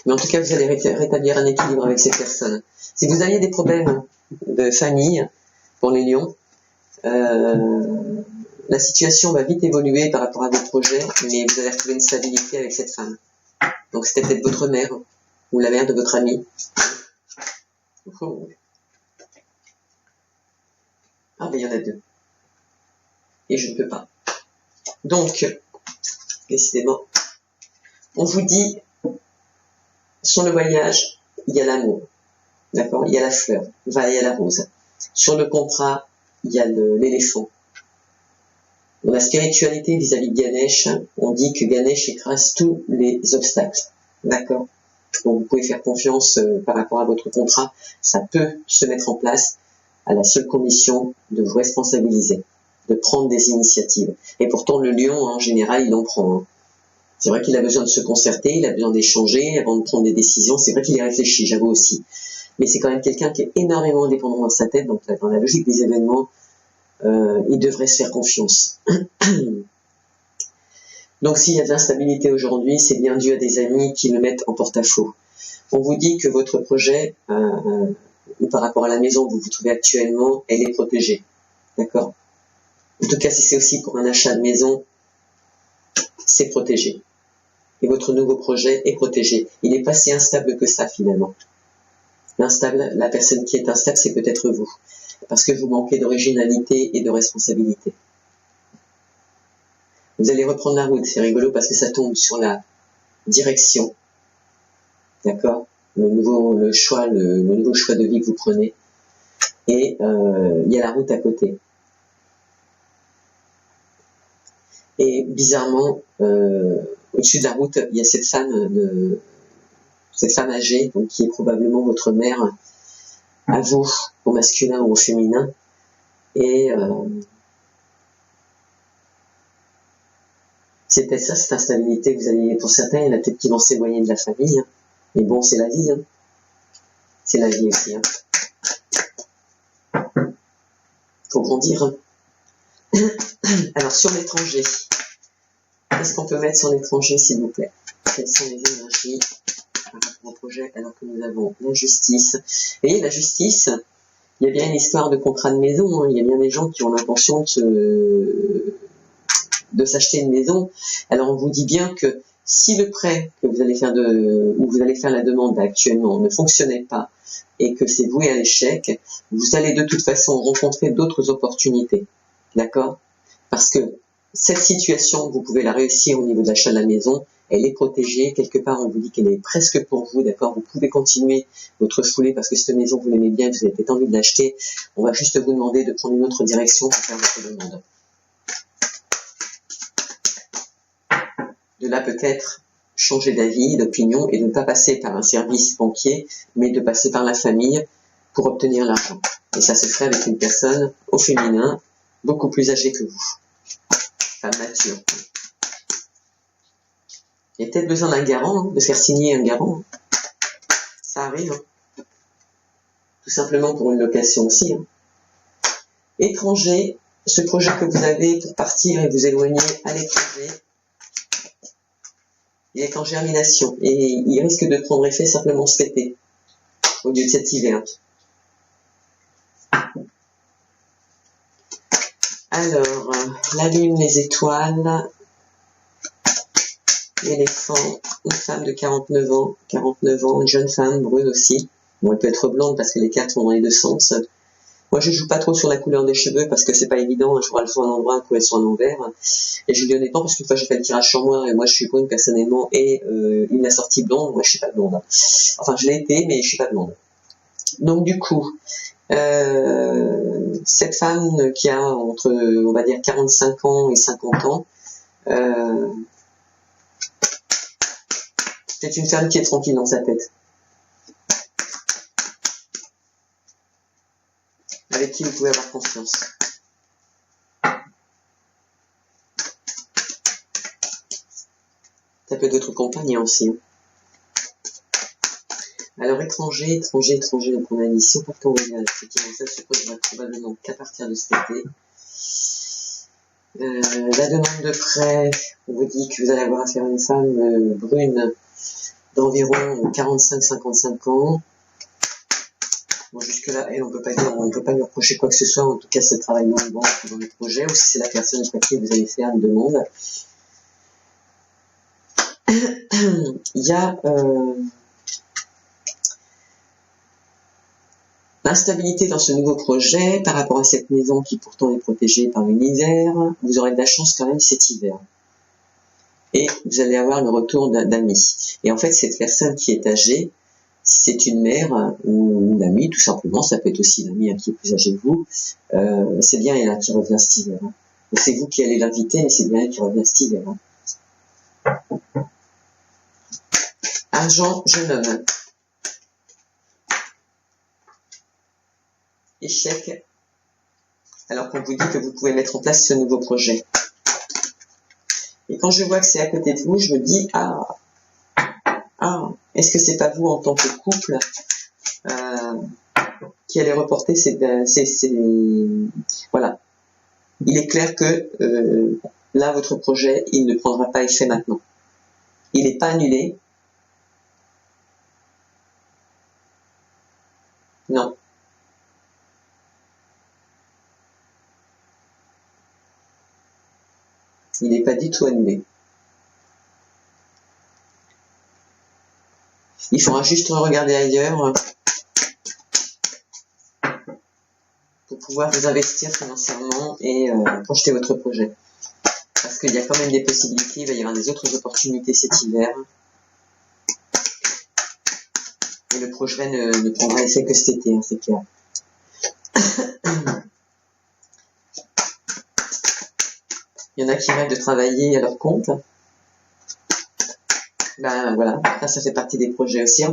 Mais en tout cas, vous allez rétablir un équilibre avec cette personne. Si vous aviez des problèmes de famille, pour les lions, la situation va vite évoluer par rapport à vos projets, mais vous allez retrouver une stabilité avec cette femme. Donc c'était peut-être votre mère, ou la mère de votre ami. Oh. Ah ben il y en a deux. Et je ne peux pas. Donc, décidément, on vous dit, sur le voyage, il y a l'amour. D'accord? Il y a la fleur. Il y a la rose. Sur le contrat, il y a l'éléphant. Dans la spiritualité vis-à-vis de Ganesh, on dit que Ganesh écrase tous les obstacles. D'accord? Donc vous pouvez faire confiance par rapport à votre contrat. Ça peut se mettre en place à la seule condition de vous responsabiliser, de prendre des initiatives. Et pourtant, le lion, en général, il en prend. Hein. C'est vrai qu'il a besoin de se concerter, il a besoin d'échanger avant de prendre des décisions. C'est vrai qu'il y réfléchit, j'avoue aussi. Mais c'est quand même quelqu'un qui est énormément indépendant dans sa tête, donc dans la logique des événements, il devrait se faire confiance. Donc s'il y a de l'instabilité aujourd'hui, c'est bien dû à des amis qui le mettent en porte-à-faux. On vous dit que votre projet, par rapport à la maison où vous vous trouvez actuellement, elle est protégée. D'accord? En tout cas, si c'est aussi pour un achat de maison, c'est protégé. Et votre nouveau projet est protégé. Il n'est pas si instable que ça, finalement. L'instable, la personne qui est instable, c'est peut-être vous. Parce que vous manquez d'originalité et de responsabilité. Vous allez reprendre la route, c'est rigolo parce que ça tombe sur la direction. D'accord? Le nouveau choix de vie que vous prenez. Et il y a la route à côté. Et bizarrement, au-dessus de la route, il y a cette femme âgée, donc qui est probablement votre mère, à vous, au masculin ou au féminin. Et c'est peut-être ça, cette instabilité que vous avez. Pour certains, il y en a peut-être qui vont s'éloigner de la famille. Hein. Mais bon, c'est la vie. Hein. C'est la vie aussi. Hein. Faut grandir. Hein. Alors, sur l'étranger, qu'est-ce qu'on peut mettre sur l'étranger, s'il vous plaît? Quelles sont les énergies par rapport au projet, alors que nous avons la justice? Et la justice, il y a bien une histoire de contrat de maison. Hein. Il y a bien des gens qui ont l'intention de s'acheter une maison. Alors, on vous dit bien que Si le prêt que vous allez faire où vous allez faire la demande actuellement ne fonctionnait pas et que c'est voué à l'échec, vous allez de toute façon rencontrer d'autres opportunités. D'accord? Parce que cette situation, vous pouvez la réussir au niveau de l'achat de la maison, elle est protégée, quelque part on vous dit qu'elle est presque pour vous, d'accord? Vous pouvez continuer votre foulée parce que cette maison vous l'aimez bien, vous avez peut-être envie de l'acheter, on va juste vous demander de prendre une autre direction pour faire votre demande. De là peut-être changer d'avis, d'opinion et de ne pas passer par un service banquier, mais de passer par la famille pour obtenir l'argent. Et ça se ferait avec une personne au féminin, beaucoup plus âgée que vous. Femme mature. Il y a peut-être besoin d'un garant, de faire signer un garant. Ça arrive. Tout simplement pour une location aussi. Étranger, ce projet que vous avez pour partir et vous éloigner à l'étranger, il est en germination et il risque de prendre effet simplement cet été, au lieu de cet hiver. Alors, la lune, les étoiles, l'éléphant, une femme de 49 ans, une jeune femme, brune aussi. Bon, elle peut être blonde parce que les cartes vont dans les deux sens. Moi, je joue pas trop sur la couleur des cheveux parce que c'est pas évident. Un jour, elles sont à l'endroit, un coup, elles sont à l'envers. Et je lui honnêtement parce qu'une fois, j'ai fait le tirage sur moi et moi, je suis brune personnellement et il m'a sorti blonde. Moi, je suis pas blonde. Enfin, je l'ai été, mais je suis pas blonde. Donc, du coup, cette femme qui a entre, on va dire, 45 ans et 50 ans, c'est une femme qui est tranquille dans sa tête. Avec qui vous pouvez avoir confiance. Ça peut être votre compagnon aussi. Alors étranger, donc on a une mission pour ton voyage. Effectivement, ça se posera probablement qu'à partir de cet été. La demande de prêt, on vous dit que vous allez avoir affaire à une femme brune d'environ 45-55 ans. Bon, jusque-là, elle, on peut pas lui reprocher quoi que ce soit. En tout cas, c'est le travail dans le projet, ou si c'est la personne à qui vous allez faire une demande. Il y a l'instabilité dans ce nouveau projet par rapport à cette maison qui pourtant est protégée par l'univers. Vous aurez de la chance quand même cet hiver. Et vous allez avoir le retour d'amis. Et en fait, cette personne qui est âgée, si c'est une mère ou une amie, tout simplement, ça peut être aussi une amie qui est plus âgée que vous, c'est bien elle qui revient cet hiver. C'est vous qui allez l'inviter, mais c'est bien elle qui revient cet hiver. Argent, jeune homme. Échec, alors qu'on vous dit que vous pouvez mettre en place ce nouveau projet. Et quand je vois que c'est à côté de vous, je me dis, est-ce que c'est pas vous en tant que couple qui allez reporter voilà. Il est clair que là, votre projet, il ne prendra pas effet maintenant. Il n'est pas annulé. Non. Il n'est pas du tout annulé. Il faudra juste regarder ailleurs pour pouvoir vous investir financièrement et projeter votre projet. Parce qu'il y a quand même des possibilités, il va y avoir des autres opportunités cet hiver. Et le projet ne prendra effet que cet été, hein, c'est clair. Il y en a qui rêvent de travailler à leur compte. Ben voilà, ça fait partie des projets aussi.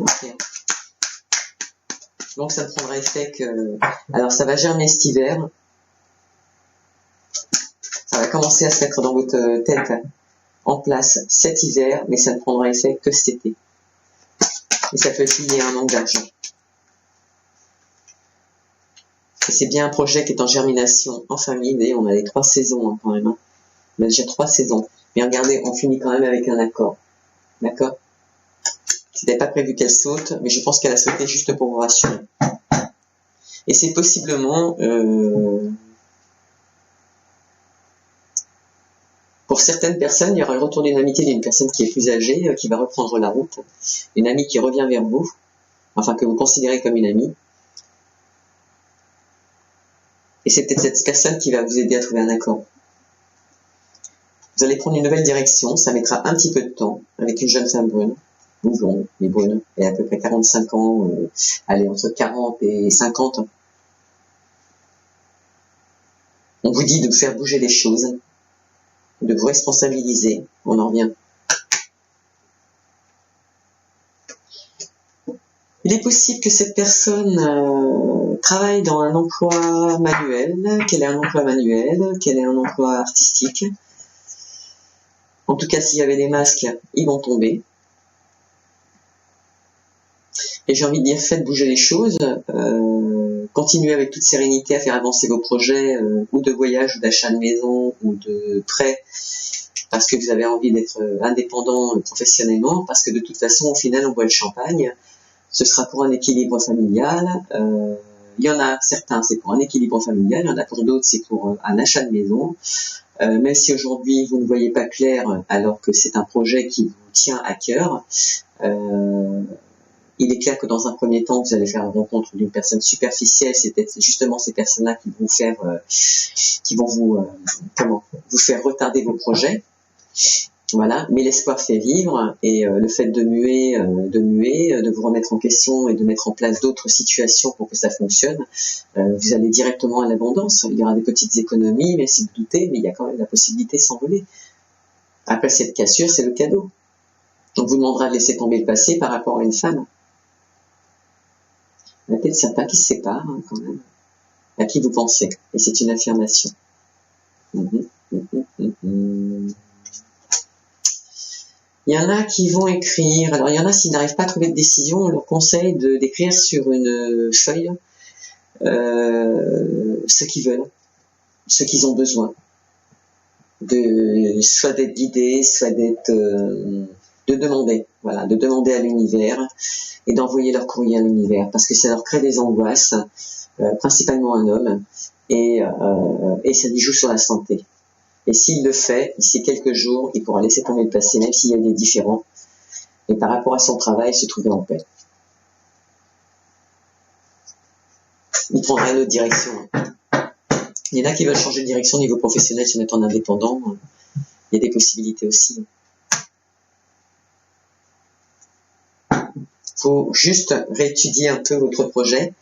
Donc ça ne prendra effet que... Alors ça va germer cet hiver. Ça va commencer à se mettre dans votre tête en place cet hiver, mais ça ne prendra effet que cet été. Et ça peut être lié à un manque d'argent. Et c'est bien un projet qui est en germination en famille. Et on a les 3 saisons hein, quand même. Hein. On a déjà 3 saisons. Mais regardez, on finit quand même avec un accord. D'accord? C'était pas prévu qu'elle saute, mais je pense qu'elle a sauté juste pour vous rassurer. Et c'est possiblement pour Pour certaines personnes, il y aura le retour d'une amitié d'une personne qui est plus âgée, qui va reprendre la route. Une amie qui revient vers vous, enfin que vous considérez comme une amie. Et c'est peut-être cette personne qui va vous aider à trouver un accord. Vous allez prendre une nouvelle direction, ça mettra un petit peu de temps, avec une jeune femme brune, ou blonde, mais brune, elle a à peu près 45 ans, allez, entre 40 et 50. On vous dit de faire bouger les choses, de vous responsabiliser, on en revient. Il est possible que cette personne travaille dans un emploi manuel, qu'elle ait un emploi manuel, qu'elle ait un emploi artistique. En tout cas, s'il y avait des masques, ils vont tomber. Et j'ai envie de dire, faites bouger les choses, continuez avec toute sérénité à faire avancer vos projets, ou de voyage, ou d'achat de maison, ou de prêt, parce que vous avez envie d'être indépendant professionnellement, parce que de toute façon, au final, on boit le champagne. Ce sera pour un équilibre familial. Il y en a certains, c'est pour un équilibre familial. Il y en a pour d'autres, c'est pour un achat de maison. Même si aujourd'hui, vous ne voyez pas clair, alors que c'est un projet qui vous tient à cœur, il est clair que dans un premier temps, vous allez faire la rencontre d'une personne superficielle. C'est peut-être justement ces personnes-là qui vont faire, vous faire retarder vos projets. Voilà, mais l'espoir fait vivre, et le fait de muer, de vous remettre en question et de mettre en place d'autres situations pour que ça fonctionne, vous allez directement à l'abondance. Il y aura des petites économies, mais si vous doutez, mais il y a quand même la possibilité de s'envoler. Après cette cassure, c'est le cadeau. On vous demandera de laisser tomber le passé par rapport à une femme. Il y a peut-être certains qui se séparent, hein, quand même. À qui vous pensez? Et c'est une affirmation. Il y en a qui vont écrire. Alors, il y en a, s'ils n'arrivent pas à trouver de décision, on leur conseille d'écrire sur une feuille ce qu'ils veulent, ce qu'ils ont besoin. Soit d'être guidé, soit de demander. Voilà, de demander à l'univers et d'envoyer leur courrier à l'univers, parce que ça leur crée des angoisses, principalement un homme, et ça lui joue sur la santé. Et s'il le fait, d'ici quelques jours, il pourra laisser tomber le passé, même s'il y a des différends, et par rapport à son travail, se trouver en paix. Il prendra une autre direction. Il y en a qui veulent changer de direction au niveau professionnel, se mettre en indépendant. Il y a des possibilités aussi. Il faut juste réétudier un peu votre projet,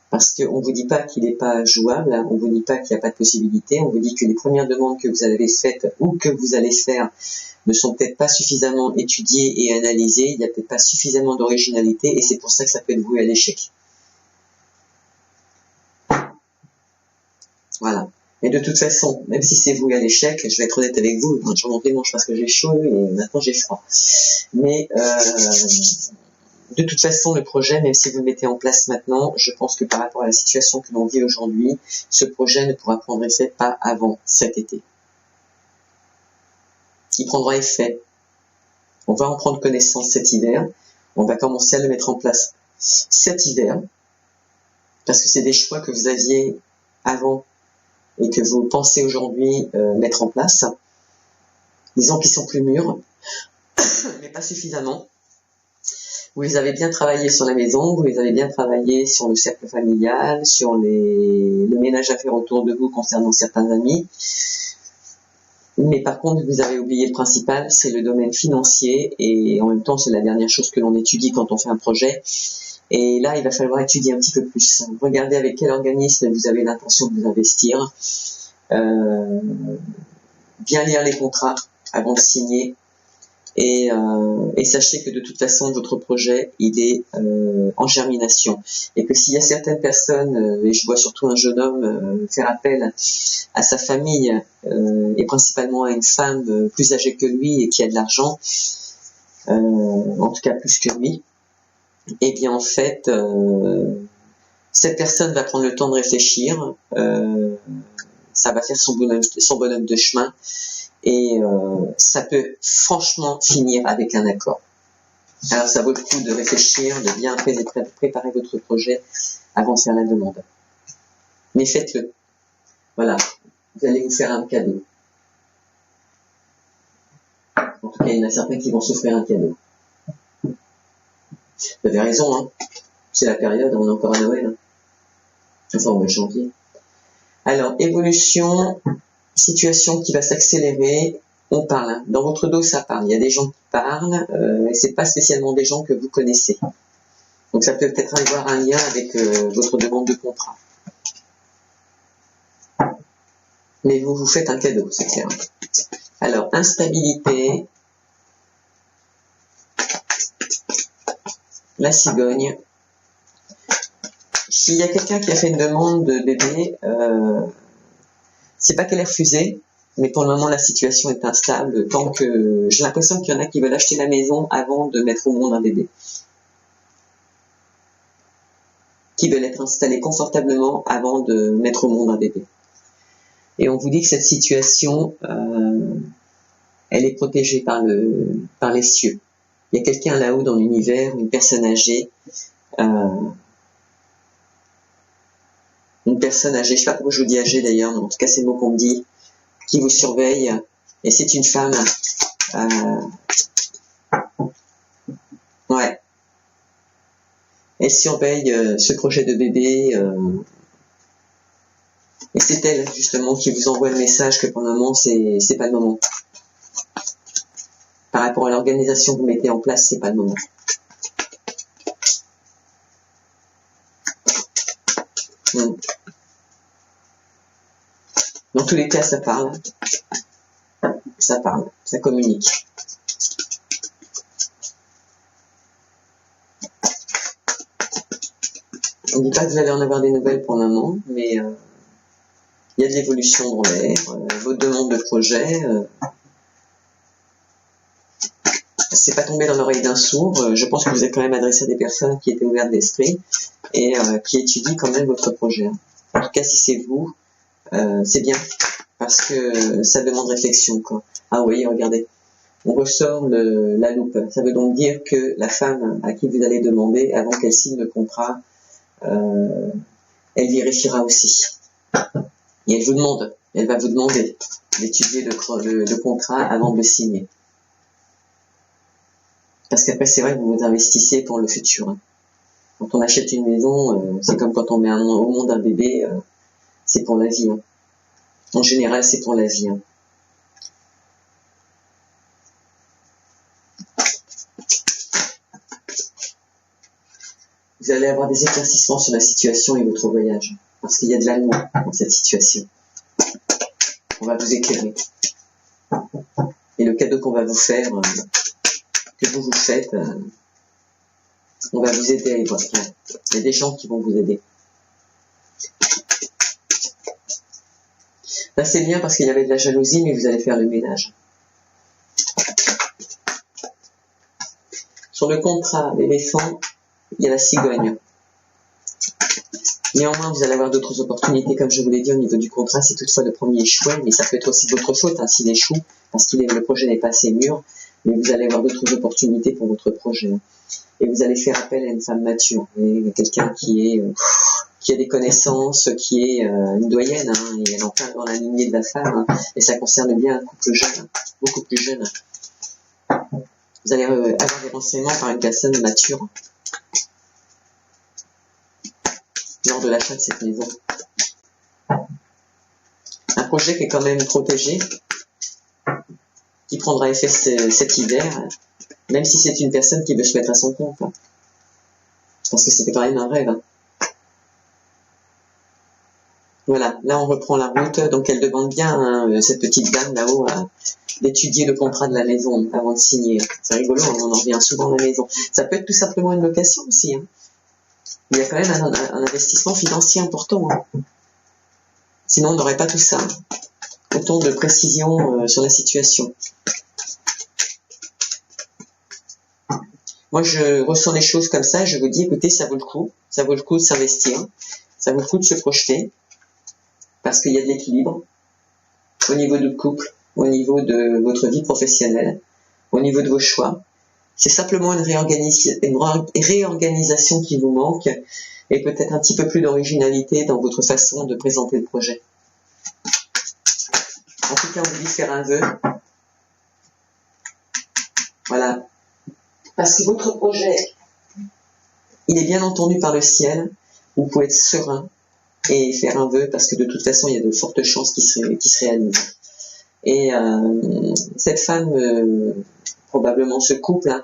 parce qu'on ne vous dit pas qu'il n'est pas jouable, on ne vous dit pas qu'il n'y a pas de possibilité, on vous dit que les premières demandes que vous avez faites ou que vous allez faire ne sont peut-être pas suffisamment étudiées et analysées, il n'y a peut-être pas suffisamment d'originalité, et c'est pour ça que ça peut être voué à l'échec. Voilà. Et de toute façon, même si c'est voué à l'échec, je vais être honnête avec vous, je remonte les manches parce que j'ai chaud et maintenant j'ai froid. Mais de toute façon, le projet, même si vous le mettez en place maintenant, je pense que par rapport à la situation que l'on vit aujourd'hui, ce projet ne pourra prendre effet pas avant cet été. Il prendra effet. On va en prendre connaissance cet hiver. On va commencer à le mettre en place cet hiver, parce que c'est des choix que vous aviez avant et que vous pensez aujourd'hui mettre en place. Disons qu'ils sont plus mûrs, mais pas suffisamment. Vous les avez bien travaillé sur la maison, vous les avez bien travaillé sur le cercle familial, sur le ménage à faire autour de vous concernant certains amis. Mais par contre, vous avez oublié le principal, c'est le domaine financier, et en même temps, c'est la dernière chose que l'on étudie quand on fait un projet. Et là, il va falloir étudier un petit peu plus. Regardez avec quel organisme vous avez l'intention de vous investir. Bien lire les contrats avant de signer. Et sachez que de toute façon, votre projet, il est en germination. Et que s'il y a certaines personnes, et je vois surtout un jeune homme faire appel à sa famille, et principalement à une femme plus âgée que lui et qui a de l'argent, en tout cas plus que lui, et bien en fait, cette personne va prendre le temps de réfléchir, ça va faire son bonhomme de chemin, et ça peut franchement finir avec un accord. Alors ça vaut le coup de réfléchir, de bien préparer votre projet avant de faire la demande. Mais faites-le. Voilà, vous allez vous faire un cadeau. En tout cas, il y en a certains qui vont s'offrir un cadeau. Vous avez raison, hein. C'est la période, on est encore à Noël. Hein. Enfin, au mois de janvier. Alors, évolution, situation qui va s'accélérer. On parle. Hein. Dans votre dos, ça parle. Il y a des gens qui parlent, et c'est pas spécialement des gens que vous connaissez. Donc, ça peut peut-être avoir un lien avec votre demande de contrat. Mais vous vous faites un cadeau, c'est clair. Alors, instabilité. La cigogne. S'il y a quelqu'un qui a fait une demande de bébé, c'est pas qu'elle est refusée, mais pour le moment la situation est instable, tant que j'ai l'impression qu'il y en a qui veulent acheter la maison avant de mettre au monde un bébé. Qui veulent être installés confortablement avant de mettre au monde un bébé. Et on vous dit que cette situation, elle est protégée par les cieux. Il y a quelqu'un là-haut dans l'univers, une personne âgée, je sais pas pourquoi je vous dis âgée d'ailleurs, mais en tout cas c'est le mot qu'on me dit, qui vous surveille, et c'est une femme, ouais, elle surveille ce projet de bébé, et c'est elle justement qui vous envoie le message que pour le moment c'est pas le moment. Par rapport à l'organisation que vous mettez en place, c'est pas le moment. Dans tous les cas, ça parle. Ça parle, ça communique. On ne dit pas que vous allez en avoir des nouvelles pour le moment, mais il y a de l'évolution dans l'air, votre demande de projet, c'est pas tombé dans l'oreille d'un sourd. Je pense que vous êtes quand même adressé à des personnes qui étaient ouvertes d'esprit et qui étudient quand même votre projet. En tout cas, si c'est vous, c'est bien, parce que ça demande réflexion, quoi. Ah oui, regardez, on ressort la loupe. Ça veut donc dire que la femme à qui vous allez demander, avant qu'elle signe le contrat, elle vérifiera aussi. Et elle va vous demander d'étudier le contrat avant de le signer. Parce qu'après, c'est vrai que vous vous investissez pour le futur. Hein. Quand on achète une maison, c'est comme quand on met au monde un bébé, c'est pour la vie. Hein. En général, c'est pour la vie. Hein. Vous allez avoir des éclaircissements sur la situation et votre voyage. Parce qu'il y a de l'amour dans cette situation. On va vous éclairer. Et le cadeau qu'on va vous faire, que vous faites, on va vous aider à y voir clair. Il y a des gens qui vont vous aider. Là, c'est bien parce qu'il y avait de la jalousie, mais vous allez faire le ménage. Sur le contrat d'éléphant, il y a la cigogne. Néanmoins, vous allez avoir d'autres opportunités, comme je vous l'ai dit, au niveau du contrat, c'est toutefois le premier échoué, mais ça peut être aussi de votre faute, hein, s'il échoue, parce que le projet n'est pas assez mûr, mais vous allez avoir d'autres opportunités pour votre projet. Et vous allez faire appel à une femme mature, et quelqu'un qui a des connaissances, qui est une doyenne, hein, et elle est en plein dans la lignée de la femme, hein, et ça concerne bien un couple jeune, hein, beaucoup plus jeune. Vous allez avoir des renseignements par une personne mature lors de l'achat de cette maison. Un projet qui est quand même protégé, qui prendra effet cet hiver, même si c'est une personne qui veut se mettre à son compte. Hein. Parce que c'était quand même un rêve. Hein. Voilà, là on reprend la route, donc elle demande bien, hein, cette petite dame là-haut, d'étudier le contrat de la maison avant de signer. C'est rigolo, hein, on en revient souvent à la maison. Ça peut être tout simplement une location aussi. Hein. Il y a quand même un investissement financier important. Hein. Sinon on n'aurait pas tout ça. Autant de précision sur la situation. Moi je ressens les choses comme ça, je vous dis, écoutez, ça vaut le coup de s'investir, ça vaut le coup de se projeter, parce qu'il y a de l'équilibre au niveau du couple, au niveau de votre vie professionnelle, au niveau de vos choix. C'est simplement une réorganisation qui vous manque, et peut-être un petit peu plus d'originalité dans votre façon de présenter le projet. En tout cas, on vous dit faire un vœu. Voilà. Parce que votre projet, il est bien entendu par le ciel. Vous pouvez être serein et faire un vœu parce que de toute façon, il y a de fortes chances qu'il se réalise. Et cette femme, probablement ce couple, hein,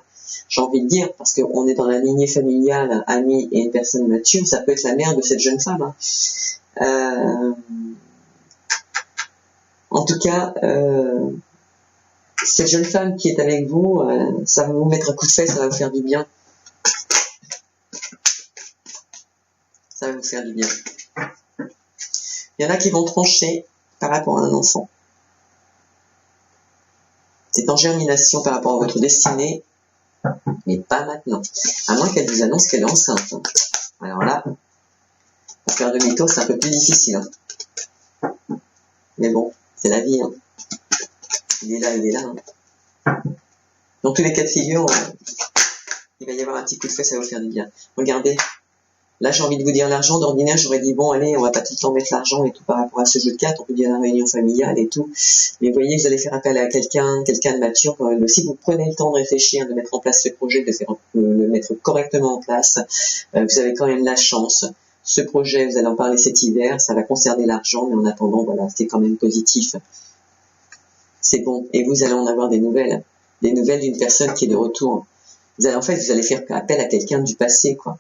j'ai envie de dire, parce qu'on est dans la lignée familiale, amie et une personne mature, ça peut être la mère de cette jeune femme. Hein. En tout cas, cette jeune femme qui est avec vous, ça va vous mettre un coup de fesse, ça va vous faire du bien. Ça va vous faire du bien. Il y en a qui vont trancher par rapport à un enfant. C'est en germination par rapport à votre destinée, mais pas maintenant. À moins qu'elle vous annonce qu'elle est enceinte. Alors là, pour faire demi-tour, c'est un peu plus difficile. Hein. Mais bon, c'est la vie. Hein. Il est là, il est là. Hein. Dans tous les cas de figure, il va y avoir un petit coup de fesse, ça va vous faire du bien. Regardez. Là, j'ai envie de vous dire l'argent. D'ordinaire, j'aurais dit, bon, allez, on va pas tout le temps mettre l'argent et tout par rapport à ce jeu de cartes. On peut dire la réunion familiale et tout. Mais vous voyez, vous allez faire appel à quelqu'un de mature quand même. Si vous prenez le temps de réfléchir, de mettre en place ce projet, de le mettre correctement en place, vous avez quand même la chance. Ce projet, vous allez en parler cet hiver, ça va concerner l'argent, mais en attendant, voilà, c'est quand même positif. C'est bon. Et vous allez en avoir des nouvelles d'une personne qui est de retour. Vous allez faire appel à quelqu'un du passé, quoi.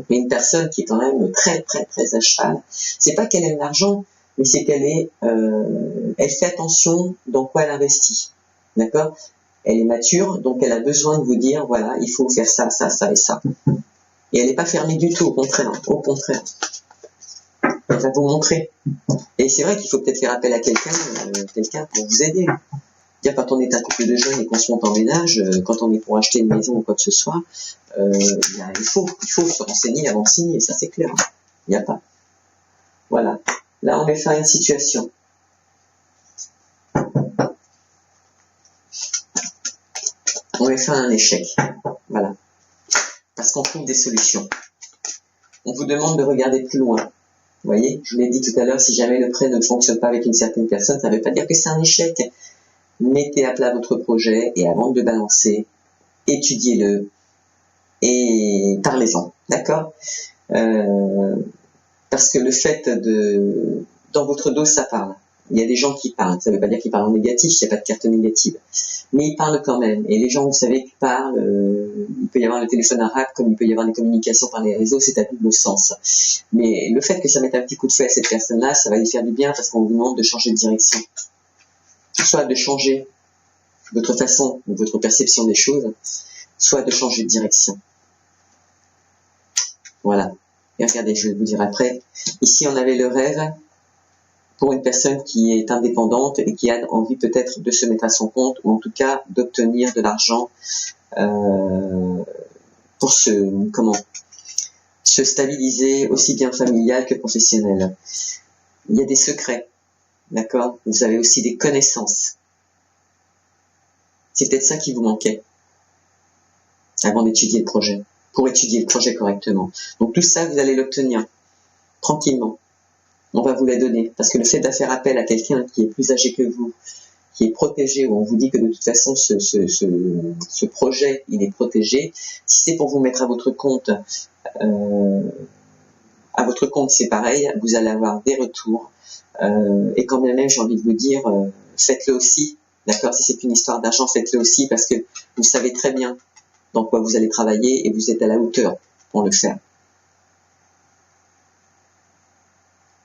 Mais une personne qui est quand même très, très, très à cheval. C'est pas qu'elle aime l'argent, mais c'est qu'elle elle fait attention dans quoi elle investit. D'accord? Elle est mature, donc elle a besoin de vous dire, voilà, il faut faire ça, ça, ça et ça. Et elle n'est pas fermée du tout, au contraire. Au contraire. Elle va vous montrer. Et c'est vrai qu'il faut peut-être faire appel à quelqu'un pour vous aider. Dire quand on est un couple de jeunes et qu'on se monte en ménage, quand on est pour acheter une maison ou quoi que ce soit, il faut se renseigner avant de signer, ça c'est clair. Il n'y a pas. Voilà. Là, on met fin à une situation. On met fin à un échec. Voilà. Parce qu'on trouve des solutions. On vous demande de regarder plus loin. Vous voyez, je vous l'ai dit tout à l'heure, si jamais le prêt ne fonctionne pas avec une certaine personne, ça ne veut pas dire que c'est un échec. Mettez à plat votre projet et avant de le balancer, étudiez-le et parlez-en, d'accord? Parce que le fait dans votre dos, ça parle. Il y a des gens qui parlent, ça ne veut pas dire qu'ils parlent en négatif, il n'y a pas de carte négative. Mais ils parlent quand même. Et les gens, vous savez, qui parlent, il peut y avoir le téléphone arabe, comme il peut y avoir des communications par les réseaux, c'est à double sens. Mais le fait que ça mette un petit coup de feu à cette personne-là, ça va lui faire du bien parce qu'on vous demande de changer de direction. Soit de changer votre façon ou votre perception des choses, soit de changer de direction. Voilà. Et regardez, je vais vous dire après. Ici, on avait le rêve pour une personne qui est indépendante et qui a envie peut-être de se mettre à son compte ou en tout cas d'obtenir de l'argent pour se stabiliser aussi bien familial que professionnel. Il y a des secrets, d'accord? Vous avez aussi des connaissances. C'est peut-être ça qui vous manquait avant d'étudier le projet, pour étudier le projet correctement. Donc tout ça, vous allez l'obtenir tranquillement. On va vous la donner. Parce que le fait de faire appel à quelqu'un qui est plus âgé que vous, qui est protégé, où on vous dit que de toute façon ce projet, il est protégé, si c'est pour vous mettre à votre compte, c'est pareil, vous allez avoir des retours. Et quand bien même, j'ai envie de vous dire, faites-le aussi. D'accord, si c'est une histoire d'argent, faites-le aussi parce que vous savez très bien dans quoi vous allez travailler et vous êtes à la hauteur pour le faire.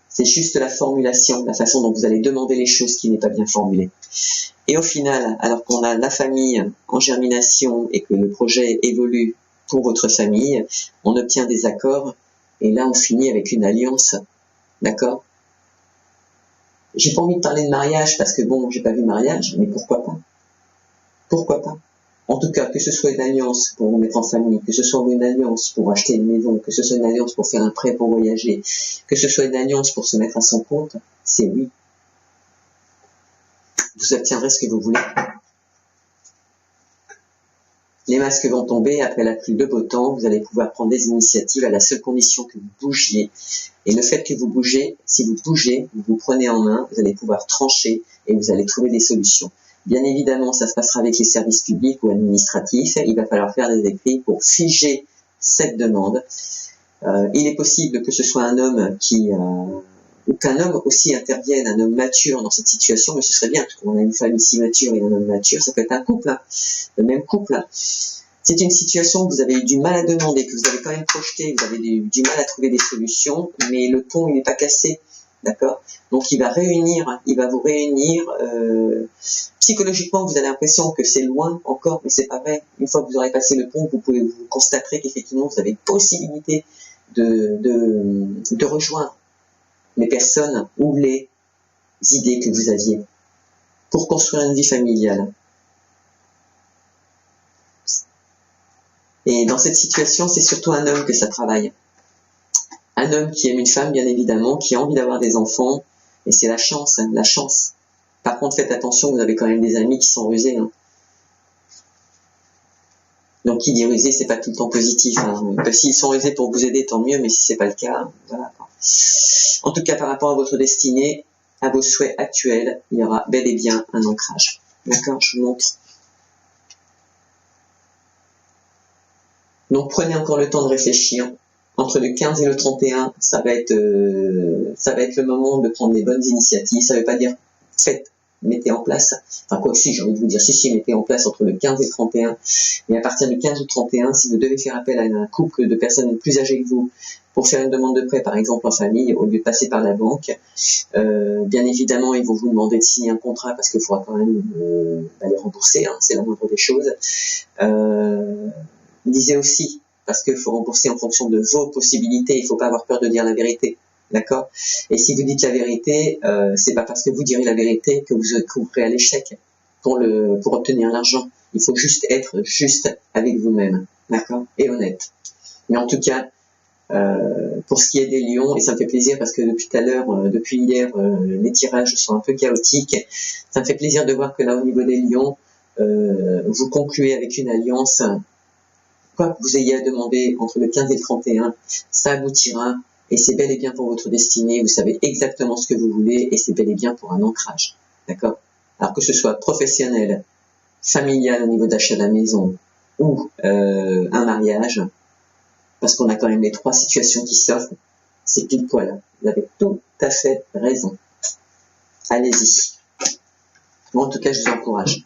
C'est juste la formulation, la façon dont vous allez demander les choses qui n'est pas bien formulée. Et au final, alors qu'on a la famille en germination et que le projet évolue pour votre famille, on obtient des accords et là on finit avec une alliance. D'accord ? J'ai pas envie de parler de mariage parce que bon, j'ai pas vu mariage, mais pourquoi pas? Pourquoi pas? En tout cas, que ce soit une alliance pour vous mettre en famille, que ce soit une alliance pour acheter une maison, que ce soit une alliance pour faire un prêt pour voyager, que ce soit une alliance pour se mettre à son compte, c'est oui. Vous obtiendrez ce que vous voulez. Les masques vont tomber, après la pluie de beau temps, vous allez pouvoir prendre des initiatives à la seule condition que vous bougiez. Et le fait que vous bougez, si vous bougez, vous vous prenez en main, vous allez pouvoir trancher et vous allez trouver des solutions. Bien évidemment, ça se passera avec les services publics ou administratifs. Il va falloir faire des écrits pour figer cette demande. Il est possible que ce soit un homme ou qu'un homme aussi intervienne, un homme mature dans cette situation, mais ce serait bien, parce qu'on a une femme ici mature et un homme mature, ça peut être un couple, hein, le même couple. C'est une situation où vous avez eu du mal à demander, que vous avez quand même projeté, vous avez du mal à trouver des solutions, mais le pont, il n'est pas cassé, d'accord? Donc il va vous réunir, psychologiquement, vous avez l'impression que c'est loin encore, mais c'est pas vrai. Une fois que vous aurez passé le pont, vous constaterez qu'effectivement, vous avez possibilité de rejoindre les personnes ou les idées que vous aviez pour construire une vie familiale. Et dans cette situation, c'est surtout un homme que ça travaille. Un homme qui aime une femme, bien évidemment, qui a envie d'avoir des enfants, et c'est la chance, hein, la chance. Par contre, faites attention, vous avez quand même des amis qui sont rusés. Hein. Donc, qui dit rusé, c'est pas tout le temps positif. Hein. S'ils sont rusés pour vous aider, tant mieux, mais si c'est pas le cas, voilà. En tout cas, par rapport à votre destinée, à vos souhaits actuels, il y aura bel et bien un ancrage. D'accord, je vous montre. Donc, prenez encore le temps de réfléchir. Entre le 15 et le 31, ça va être le moment de prendre les bonnes initiatives. Ça ne veut pas dire mettez en place. Enfin, quoi que si, j'ai envie de vous dire, si, mettez en place entre le 15 et le 31. Et à partir du 15 ou 31, si vous devez faire appel à un couple de personnes plus âgées que vous pour faire une demande de prêt, par exemple en famille, au lieu de passer par la banque, bien évidemment, ils vont vous demander de signer un contrat parce qu'il faudra quand même les rembourser. Hein, c'est la moindre des choses. Lisez aussi, parce qu'il faut rembourser en fonction de vos possibilités. Il ne faut pas avoir peur de dire la vérité. D'accord? Et si vous dites la vérité, c'est pas parce que vous direz la vérité que vous courrez à l'échec pour obtenir l'argent. Il faut juste être juste avec vous-même. D'accord? Et honnête. Mais en tout cas, pour ce qui est des lions, et ça me fait plaisir parce que depuis hier, les tirages sont un peu chaotiques. Ça me fait plaisir de voir que là, au niveau des lions, vous concluez avec une alliance. Quoi que vous ayez à demander entre le 15 et le 31, ça aboutira et c'est bel et bien pour votre destinée. Vous savez exactement ce que vous voulez et c'est bel et bien pour un ancrage. D'accord? Alors que ce soit professionnel, familial au niveau d'achat de la maison ou un mariage, parce qu'on a quand même les trois situations qui s'offrent, c'est pile poil. Vous avez tout à fait raison. Allez-y. Moi, en tout cas, je vous encourage.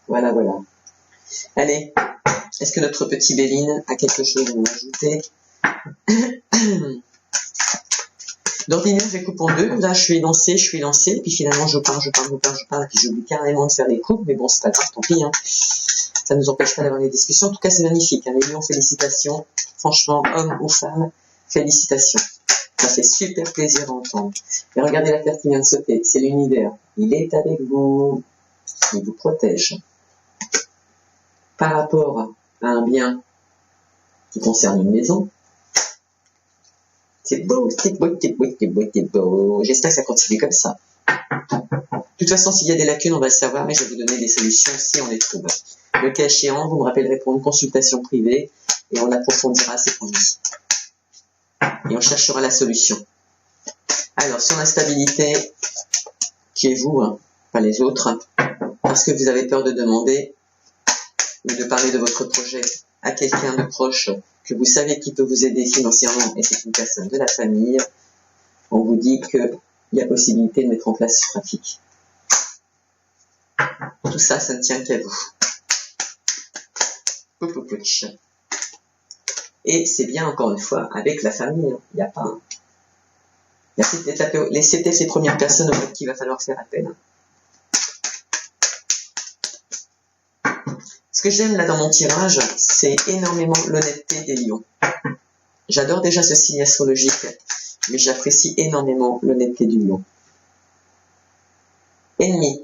Voilà, voilà. Allez, est-ce que notre petit Béline a quelque chose à nous ajouter? D'ordinaire, je coupe en deux. Là, je suis lancée, et puis finalement, je parle, et puis j'oublie carrément de faire les coupes, mais bon, c'est pas grave, tant pis. Hein. Ça ne nous empêche pas d'avoir des discussions. En tout cas, c'est magnifique. Hein. Les lions, félicitations. Franchement, homme ou femme, félicitations. Ça fait super plaisir d'entendre. Et regardez la carte qui vient de sauter. C'est l'univers. Il est avec vous. Il vous protège. Par rapport à un bien qui concerne une maison, c'est beau, c'est beau, c'est beau, c'est beau, c'est beau. J'espère que ça continue comme ça. De toute façon, s'il y a des lacunes, on va le savoir, mais je vais vous donner des solutions si on les trouve. Le cas échéant, vous me rappellerez pour une consultation privée et on approfondira ces points. Et on cherchera la solution. Alors, sur l'instabilité, qui est vous, hein, pas les autres, parce que vous avez peur de demander ou de parler de votre projet à quelqu'un de proche que vous savez qui peut vous aider financièrement, et c'est une personne de la famille, on vous dit qu'il y a possibilité de mettre en place ce trafic. Tout ça, ça ne tient qu'à vous. Et c'est bien, encore une fois, avec la famille. Il n'y a pas... C'est peut-être les premières personnes auxquelles il va falloir faire appel. Ce que j'aime là dans mon tirage, c'est énormément l'honnêteté des lions. J'adore déjà ce signe astrologique, mais j'apprécie énormément l'honnêteté du lion. Ennemi.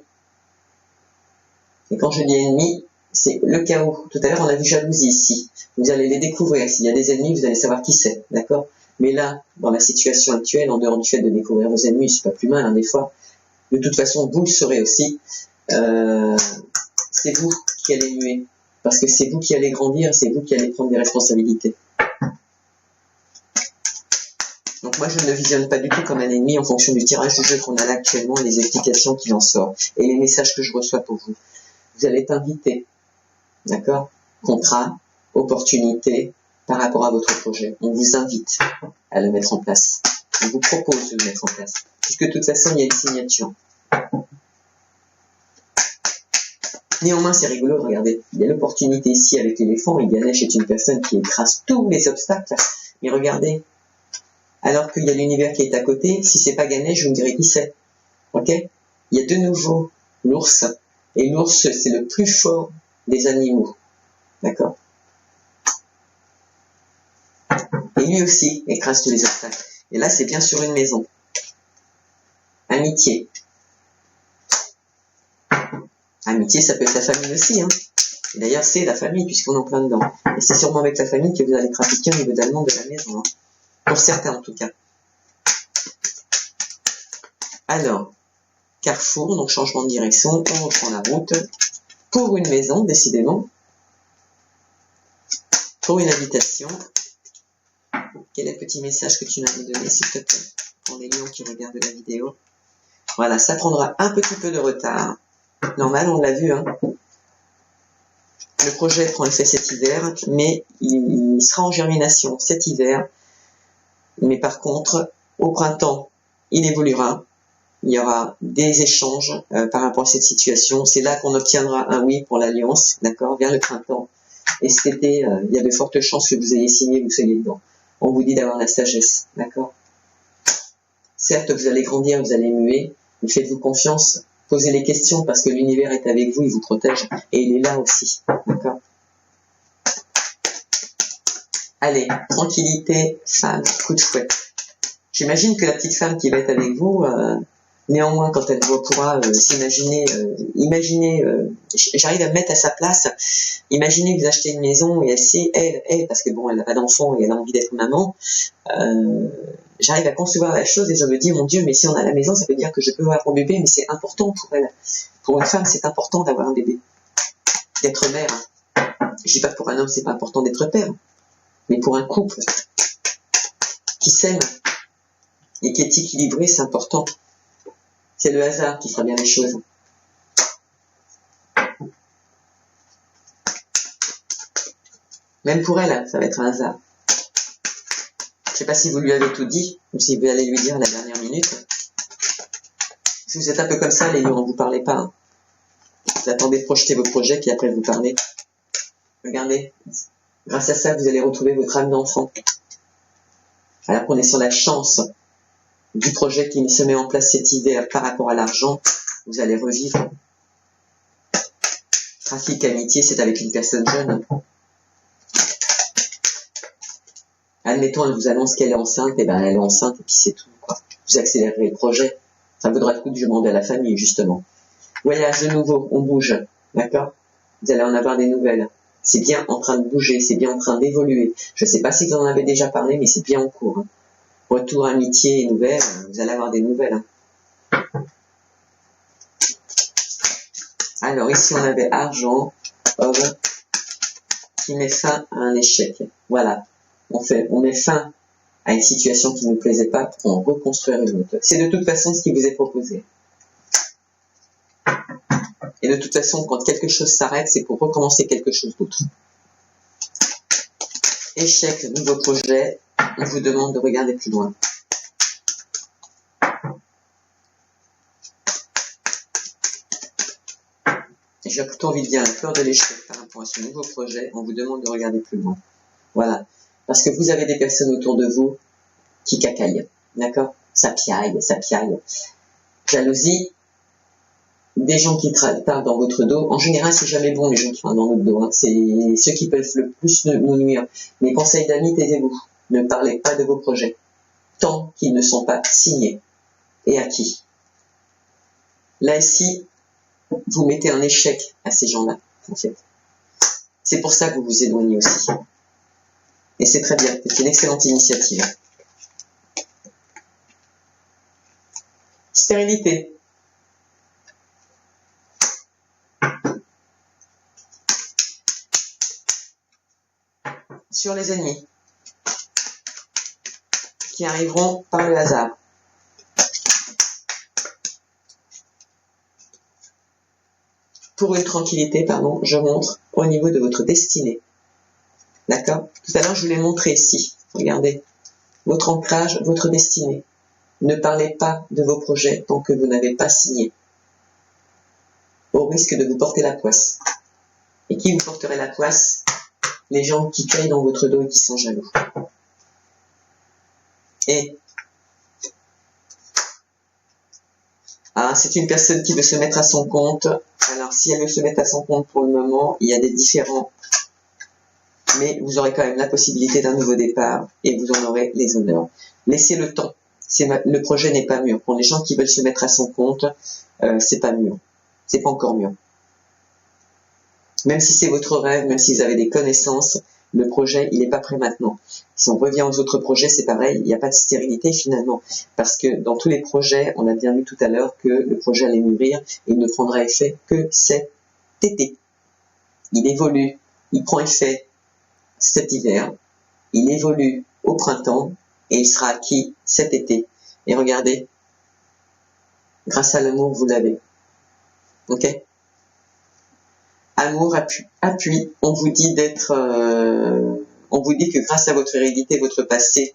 Et quand je dis ennemi, c'est le chaos. Tout à l'heure, on a vu jalousie ici. Vous allez les découvrir. S'il y a des ennemis, vous allez savoir qui c'est. D'accord? Mais là, dans la situation actuelle, en dehors du fait de découvrir vos ennemis, c'est pas plus mal, hein, des fois. De toute façon, vous le saurez aussi. C'est vous qui allez muer. Parce que c'est vous qui allez grandir, c'est vous qui allez prendre des responsabilités. Donc moi, je ne le visionne pas du tout comme un ennemi en fonction du tirage du jeu qu'on a là actuellement et les explications qu'il en sort et les messages que je reçois pour vous. Vous allez être invité, d'accord? Contrat, opportunité par rapport à votre projet. On vous invite à le mettre en place. On vous propose de le mettre en place. Puisque de toute façon, il y a une signature. Néanmoins, c'est rigolo, regardez. Il y a l'opportunité ici avec l'éléphant et Ganesh est une personne qui écrase tous les obstacles. Mais regardez, alors qu'il y a l'univers qui est à côté, si c'est pas Ganesh, je vous dirai qui c'est. Ok? Il y a de nouveau l'ours. Et l'ours, c'est le plus fort des animaux. D'accord? Et lui aussi écrase tous les obstacles. Et là, c'est bien sur une maison. Amitié. Amitié, ça peut être la famille aussi. Hein. D'ailleurs, c'est la famille, puisqu'on est en plein dedans. Et c'est sûrement avec la famille que vous allez pratiquer au niveau d'allemand de la maison. Hein. Pour certains, en tout cas. Alors, carrefour, donc changement de direction. On reprend la route. Pour une maison, décidément. Pour une habitation. Quel est le petit message que tu m'as donné, s'il te plaît, pour les lions qui regardent la vidéo? Voilà, ça prendra un petit peu de retard. Normal, on l'a vu. Hein. Le projet prend effet cet hiver, mais il sera en germination cet hiver. Mais par contre, au printemps, il évoluera. Il y aura des échanges par rapport à cette situation. C'est là qu'on obtiendra un oui pour l'alliance, d'accord, vers le printemps. Et cet été, il y a de fortes chances que vous ayez signé, vous soyez dedans. On vous dit d'avoir la sagesse, d'accord? Certes, vous allez grandir, vous allez muer, mais faites-vous confiance, posez les questions parce que l'univers est avec vous, il vous protège et il est là aussi, d'accord? Allez, tranquillité, femme, coup de fouet. J'imagine que la petite femme qui va être avec vous, néanmoins, quand elle pourra s'imaginer, j'arrive à me mettre à sa place. Imaginez que vous achetez une maison et elle sait, elle, parce que bon, elle n'a pas d'enfant et elle a envie d'être maman. J'arrive à concevoir la chose et je me dis, mon Dieu, mais si on a la maison, ça veut dire que je peux avoir mon bébé, mais c'est important pour elle. Pour une femme, c'est important d'avoir un bébé, d'être mère. Je dis pas que pour un homme, c'est pas important d'être père, mais pour un couple qui s'aime et qui est équilibré, c'est important. C'est le hasard qui fera bien les choses. Même pour elle, ça va être un hasard. Je sais pas si vous lui avez tout dit, ou si vous allez lui dire à la dernière minute. Si vous êtes un peu comme ça, les lions, ne vous parlez pas. Hein. Vous attendez de projeter vos projets, puis après vous parlez. Regardez, grâce à ça, vous allez retrouver votre âme d'enfant. Alors qu'on est sur la chance du projet qui se met en place cet hiver par rapport à l'argent, vous allez revivre. Trafic, amitié, c'est avec une personne jeune. Admettons, elle vous annonce qu'elle est enceinte, et ben elle est enceinte, et puis c'est tout, quoi. Vous accélérez le projet. Ça vaudra le coup de demander à la famille, justement. Voyage de nouveau, on bouge, d'accord? Vous allez en avoir des nouvelles. C'est bien en train de bouger, c'est bien en train d'évoluer. Je ne sais pas si vous en avez déjà parlé, mais c'est bien en cours. Hein. Retour, amitié et nouvelles, vous allez avoir des nouvelles. Hein. Alors ici, on avait argent, homme, qui met fin à un échec. Voilà. On met fin à une situation qui ne nous plaisait pas pour en reconstruire une autre. C'est de toute façon ce qui vous est proposé. Et de toute façon, quand quelque chose s'arrête, c'est pour recommencer quelque chose d'autre. Échec, nouveau projet, on vous demande de regarder plus loin. Et j'ai plutôt envie de dire la peur de l'échec par rapport à ce nouveau projet, on vous demande de regarder plus loin. Voilà. Parce que vous avez des personnes autour de vous qui cacaillent. D'accord? Ça piaille, ça piaille. Jalousie, des gens qui parlent dans votre dos. En général, c'est jamais bon les gens qui parlent dans votre dos. Hein. C'est ceux qui peuvent le plus nous nuire. Mes conseils d'amis, taisez-vous. Ne parlez pas de vos projets. Tant qu'ils ne sont pas signés et acquis. Là, ici, vous mettez un échec à ces gens-là, en fait. C'est pour ça que vous vous éloignez aussi. Et c'est très bien. C'est une excellente initiative. Stérilité. Sur les ennemis. qui arriveront par le hasard. Pour une tranquillité, pardon, je montre au niveau de votre destinée. D'accord? Tout à l'heure, je vous l'ai montré ici. Regardez. Votre ancrage, votre destinée. Ne parlez pas de vos projets tant que vous n'avez pas signé. Au risque de vous porter la poisse. Et qui vous porterait la poisse? Les gens qui crient dans votre dos et qui sont jaloux. Et c'est une personne qui veut se mettre à son compte. Alors, si elle veut se mettre à son compte pour le moment, il y a des différents. Mais vous aurez quand même la possibilité d'un nouveau départ et vous en aurez les honneurs. Laissez le temps. Le projet n'est pas mûr. Pour les gens qui veulent se mettre à son compte, c'est pas mûr. C'est pas encore mûr. Même si c'est votre rêve, même si vous avez des connaissances, le projet, il n'est pas prêt maintenant. Si on revient aux autres projets, c'est pareil, il n'y a pas de stérilité finalement. Parce que dans tous les projets, on a bien vu tout à l'heure que le projet allait mûrir et il ne prendra effet que cet été. Il évolue, il prend effet cet hiver, il évolue au printemps et il sera acquis cet été. Et regardez, grâce à l'amour, vous l'avez. Ok? Amour, appui, on vous dit on vous dit que grâce à votre hérédité, votre passé,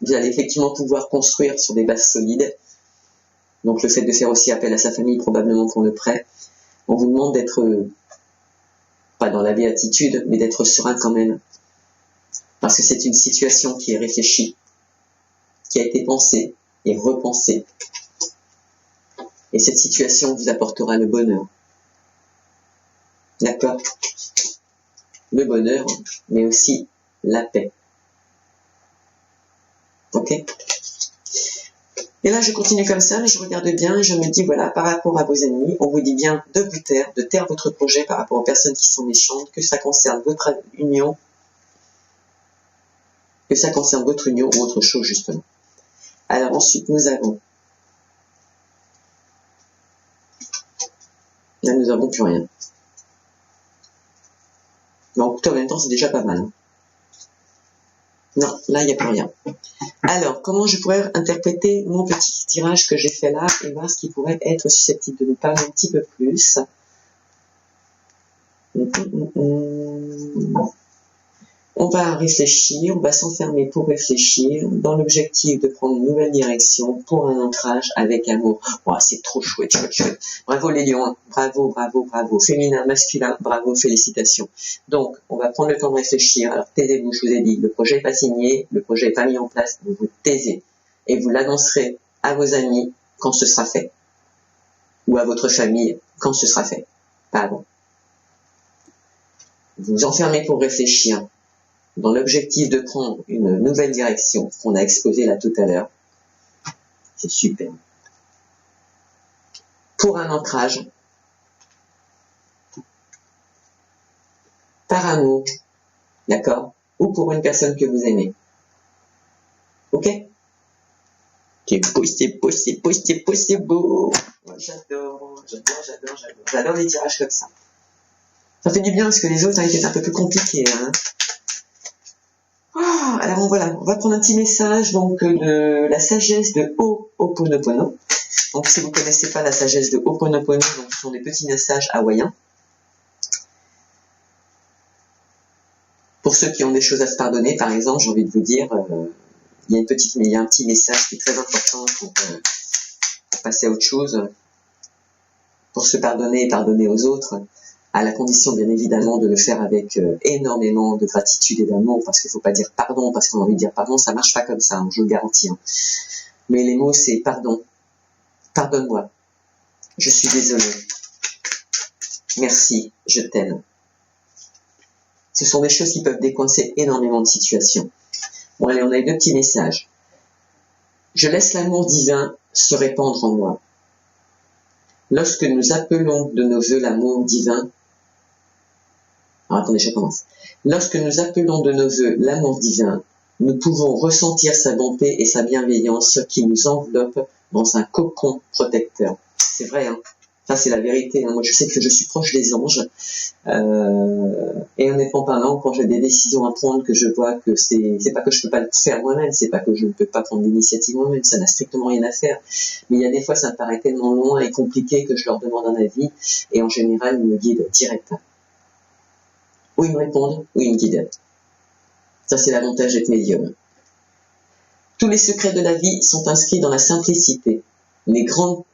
vous allez effectivement pouvoir construire sur des bases solides. Donc le fait de faire aussi appel à sa famille, probablement pour le prêt. On vous demande d'être, pas dans la béatitude, mais d'être serein quand même. Parce que c'est une situation qui est réfléchie, qui a été pensée et repensée. Et cette situation vous apportera le bonheur. D'accord? Le bonheur, mais aussi la paix. Ok? Et là, je continue comme ça, mais je regarde bien et je me dis, voilà, par rapport à vos ennemis, on vous dit bien de vous taire, de taire votre projet par rapport aux personnes qui sont méchantes, que ça concerne votre union, ou autre chose, justement. Alors ensuite, nous avons... Là, nous n'avons plus rien. Mais en même temps, c'est déjà pas mal. Non, là, il n'y a plus rien. Alors, comment je pourrais interpréter mon petit tirage que j'ai fait là et voir ce qui pourrait être susceptible de nous parler un petit peu plus. On va réfléchir, on va s'enfermer pour réfléchir dans l'objectif de prendre une nouvelle direction pour un ancrage avec amour. Oh, c'est trop chouette, chouette, chouette. Bravo les lions, bravo, bravo, bravo. Féminin, masculin, bravo, félicitations. Donc, on va prendre le temps de réfléchir. Alors, taisez-vous, je vous ai dit, le projet n'est pas signé, le projet n'est pas mis en place, vous vous taisez. Et vous l'annoncerez à vos amis quand ce sera fait. Ou à votre famille quand ce sera fait. Pas avant. Vous vous enfermez pour réfléchir dans l'objectif de prendre une nouvelle direction qu'on a exposée là tout à l'heure. C'est super. Pour un ancrage, par amour, d'accord? Ou pour une personne que vous aimez. Ok? C'est beau, c'est beau, c'est beau, c'est beau, c'est beau. J'adore les tirages comme ça. Ça fait du bien parce que les autres étaient un peu plus compliqués, hein. Alors voilà, on va prendre un petit message donc de la sagesse de Ho'oponopono. Donc si vous ne connaissez pas la sagesse de Ho'oponopono, donc ce sont des petits messages hawaïens. Pour ceux qui ont des choses à se pardonner, par exemple, j'ai envie de vous dire, il y a un petit message qui est très important pour passer à autre chose, pour se pardonner et pardonner aux autres. À la condition, bien évidemment, de le faire avec énormément de gratitude et d'amour, parce qu'il ne faut pas dire pardon, parce qu'on a envie de dire pardon, ça ne marche pas comme ça, hein, je vous le garantis. Hein. Mais les mots, c'est pardon, pardonne-moi, je suis désolé, merci, je t'aime. Ce sont des choses qui peuvent décoincer énormément de situations. Bon, allez, on a eu 2 petits messages. Je laisse l'amour divin se répandre en moi. Lorsque nous appelons de nos vœux l'amour divin, alors attendez, je commence. Lorsque nous appelons de nos vœux l'amour divin, nous pouvons ressentir sa bonté et sa bienveillance qui nous enveloppent dans un cocon protecteur. C'est vrai, hein? Ça, c'est la vérité. Hein. Moi, je sais que je suis proche des anges. Et honnêtement parlant, quand j'ai des décisions à prendre, que je vois que c'est pas que je peux pas le faire moi-même, c'est pas que je ne peux pas prendre l'initiative moi-même, ça n'a strictement rien à faire. Mais il y a des fois, ça me paraît tellement loin et compliqué que je leur demande un avis. Et en général, ils me guident direct. Ou ils me répondent, ou ils me guident. Ça, c'est l'avantage d'être médium. Tous les secrets de la vie sont inscrits dans la simplicité. Les grands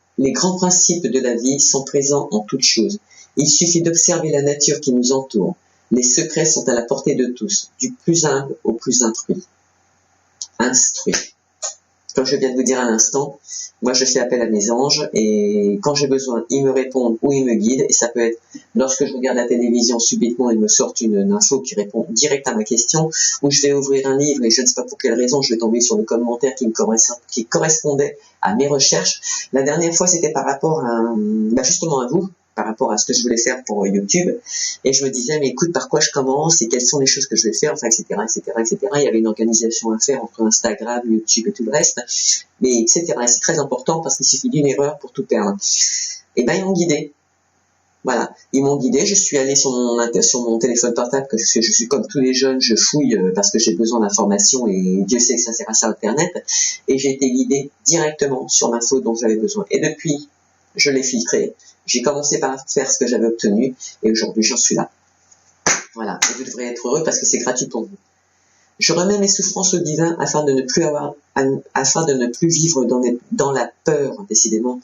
principes de la vie sont présents en toutes choses. Il suffit d'observer la nature qui nous entoure. Les secrets sont à la portée de tous, du plus humble au plus instruit. Comme je viens de vous dire à l'instant, moi je fais appel à mes anges et quand j'ai besoin, ils me répondent ou ils me guident. Et ça peut être lorsque je regarde la télévision, subitement ils me sortent une info qui répond direct à ma question, ou je vais ouvrir un livre et je ne sais pas pour quelle raison, je vais tomber sur le commentaire qui correspondait à mes recherches. La dernière fois, c'était par rapport à, justement à vous, par rapport à ce que je voulais faire pour YouTube, et je me disais, mais écoute, par quoi je commence, et quelles sont les choses que je vais faire, enfin, etc., etc., etc. Il y avait une organisation à faire entre Instagram, YouTube et tout le reste, mais etc. Et c'est très important parce qu'il suffit d'une erreur pour tout perdre. Et ben, ils m'ont guidé. Voilà, ils m'ont guidé, je suis allée sur mon téléphone portable, parce que je suis comme tous les jeunes, je fouille parce que j'ai besoin d'informations, et Dieu sait que ça sert à ça Internet, et j'ai été guidée directement sur l'info dont j'avais besoin. Et depuis, je l'ai filtré. J'ai commencé par faire ce que j'avais obtenu et aujourd'hui j'en suis là. Voilà, et vous devrez être heureux parce que c'est gratuit pour vous. Je remets mes souffrances au divin afin de ne plus vivre dans la peur, décidément.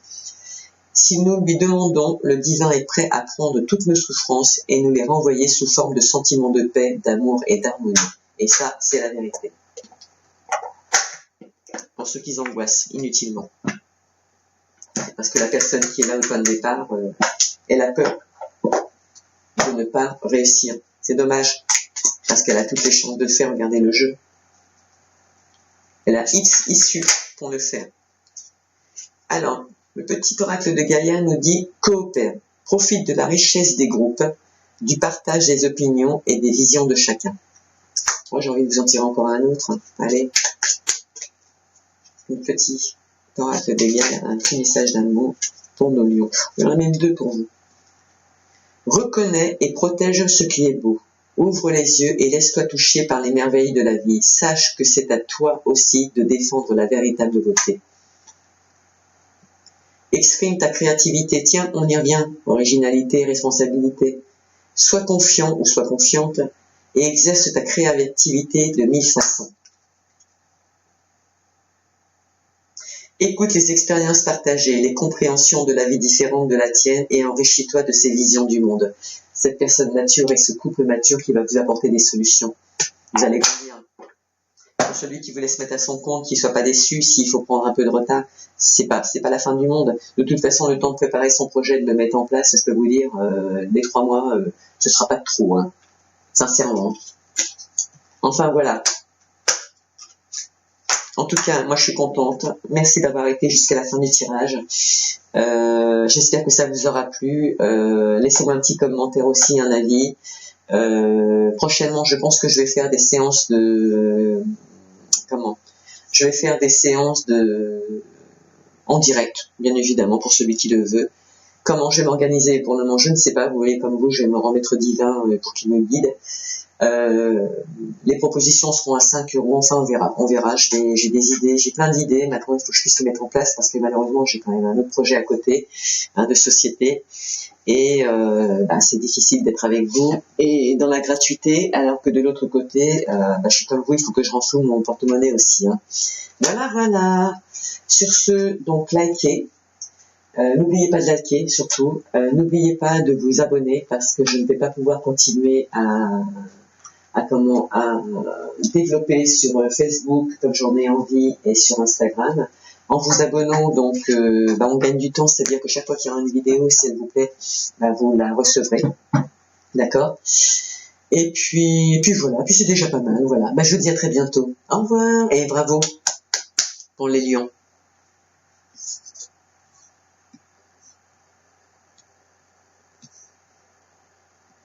Si nous lui demandons, le divin est prêt à prendre toutes nos souffrances et nous les renvoyer sous forme de sentiments de paix, d'amour et d'harmonie. Et ça, c'est la vérité. Pour ceux qui angoissent inutilement. Parce que la personne qui est là au point de départ, elle a peur de ne pas réussir. C'est dommage, parce qu'elle a toutes les chances de le faire. Regardez le jeu. Elle a X issues pour le faire. Alors, le petit oracle de Gaïa nous dit « Coopère, profite de la richesse des groupes, du partage des opinions et des visions de chacun. » Moi, j'ai envie de vous en tirer encore un autre. Allez, une petite oracle de Gaïa, un petit message d'amour pour nos lions. Il y en a même deux pour vous. Reconnais et protège ce qui est beau. Ouvre les yeux et laisse-toi toucher par les merveilles de la vie. Sache que c'est à toi aussi de défendre la véritable beauté. Exprime ta créativité. Tiens, on y revient. Originalité, responsabilité. Sois confiant ou sois confiante et exerce ta créativité de 1000 façons. Écoute les expériences partagées, les compréhensions de la vie différente de la tienne et enrichis-toi de ces visions du monde. Cette personne mature et ce couple mature qui va vous apporter des solutions. Vous allez grandir. Pour celui qui voulait se mettre à son compte, qu'il ne soit pas déçu s'il faut prendre un peu de retard, c'est pas la fin du monde. De toute façon, le temps de préparer son projet, de le mettre en place, je peux vous dire, les 3 mois, ce sera pas de trop, hein. Sincèrement. Enfin voilà. En tout cas, moi je suis contente. Merci d'avoir été jusqu'à la fin du tirage. J'espère que ça vous aura plu. Laissez-moi un petit commentaire aussi, un avis. Prochainement, je pense que je vais faire des séances de... Je vais faire des séances en direct, bien évidemment, pour celui qui le veut. Comment je vais m'organiser pour le moment, je ne sais pas. Vous voyez, comme vous, je vais me remettre divin pour qu'il me guide. Les propositions seront à 5 €, enfin on verra, j'ai des idées, j'ai plein d'idées, maintenant il faut que je puisse les mettre en place parce que malheureusement j'ai quand même un autre projet à côté, de société, et c'est difficile d'être avec vous et dans la gratuité, alors que de l'autre côté, je suis comme vous, il faut que je renfloue mon porte-monnaie aussi, hein. Voilà, sur ce, donc likez. N'oubliez pas de liker, surtout. N'oubliez pas de vous abonner parce que je ne vais pas pouvoir continuer à développer sur Facebook comme j'en ai envie et sur Instagram. En vous abonnant, donc, on gagne du temps, c'est-à-dire que chaque fois qu'il y aura une vidéo, si elle vous plaît, vous la recevrez. D'accord? Et puis voilà, puis c'est déjà pas mal, voilà. Je vous dis à très bientôt. Au revoir et bravo pour les lions.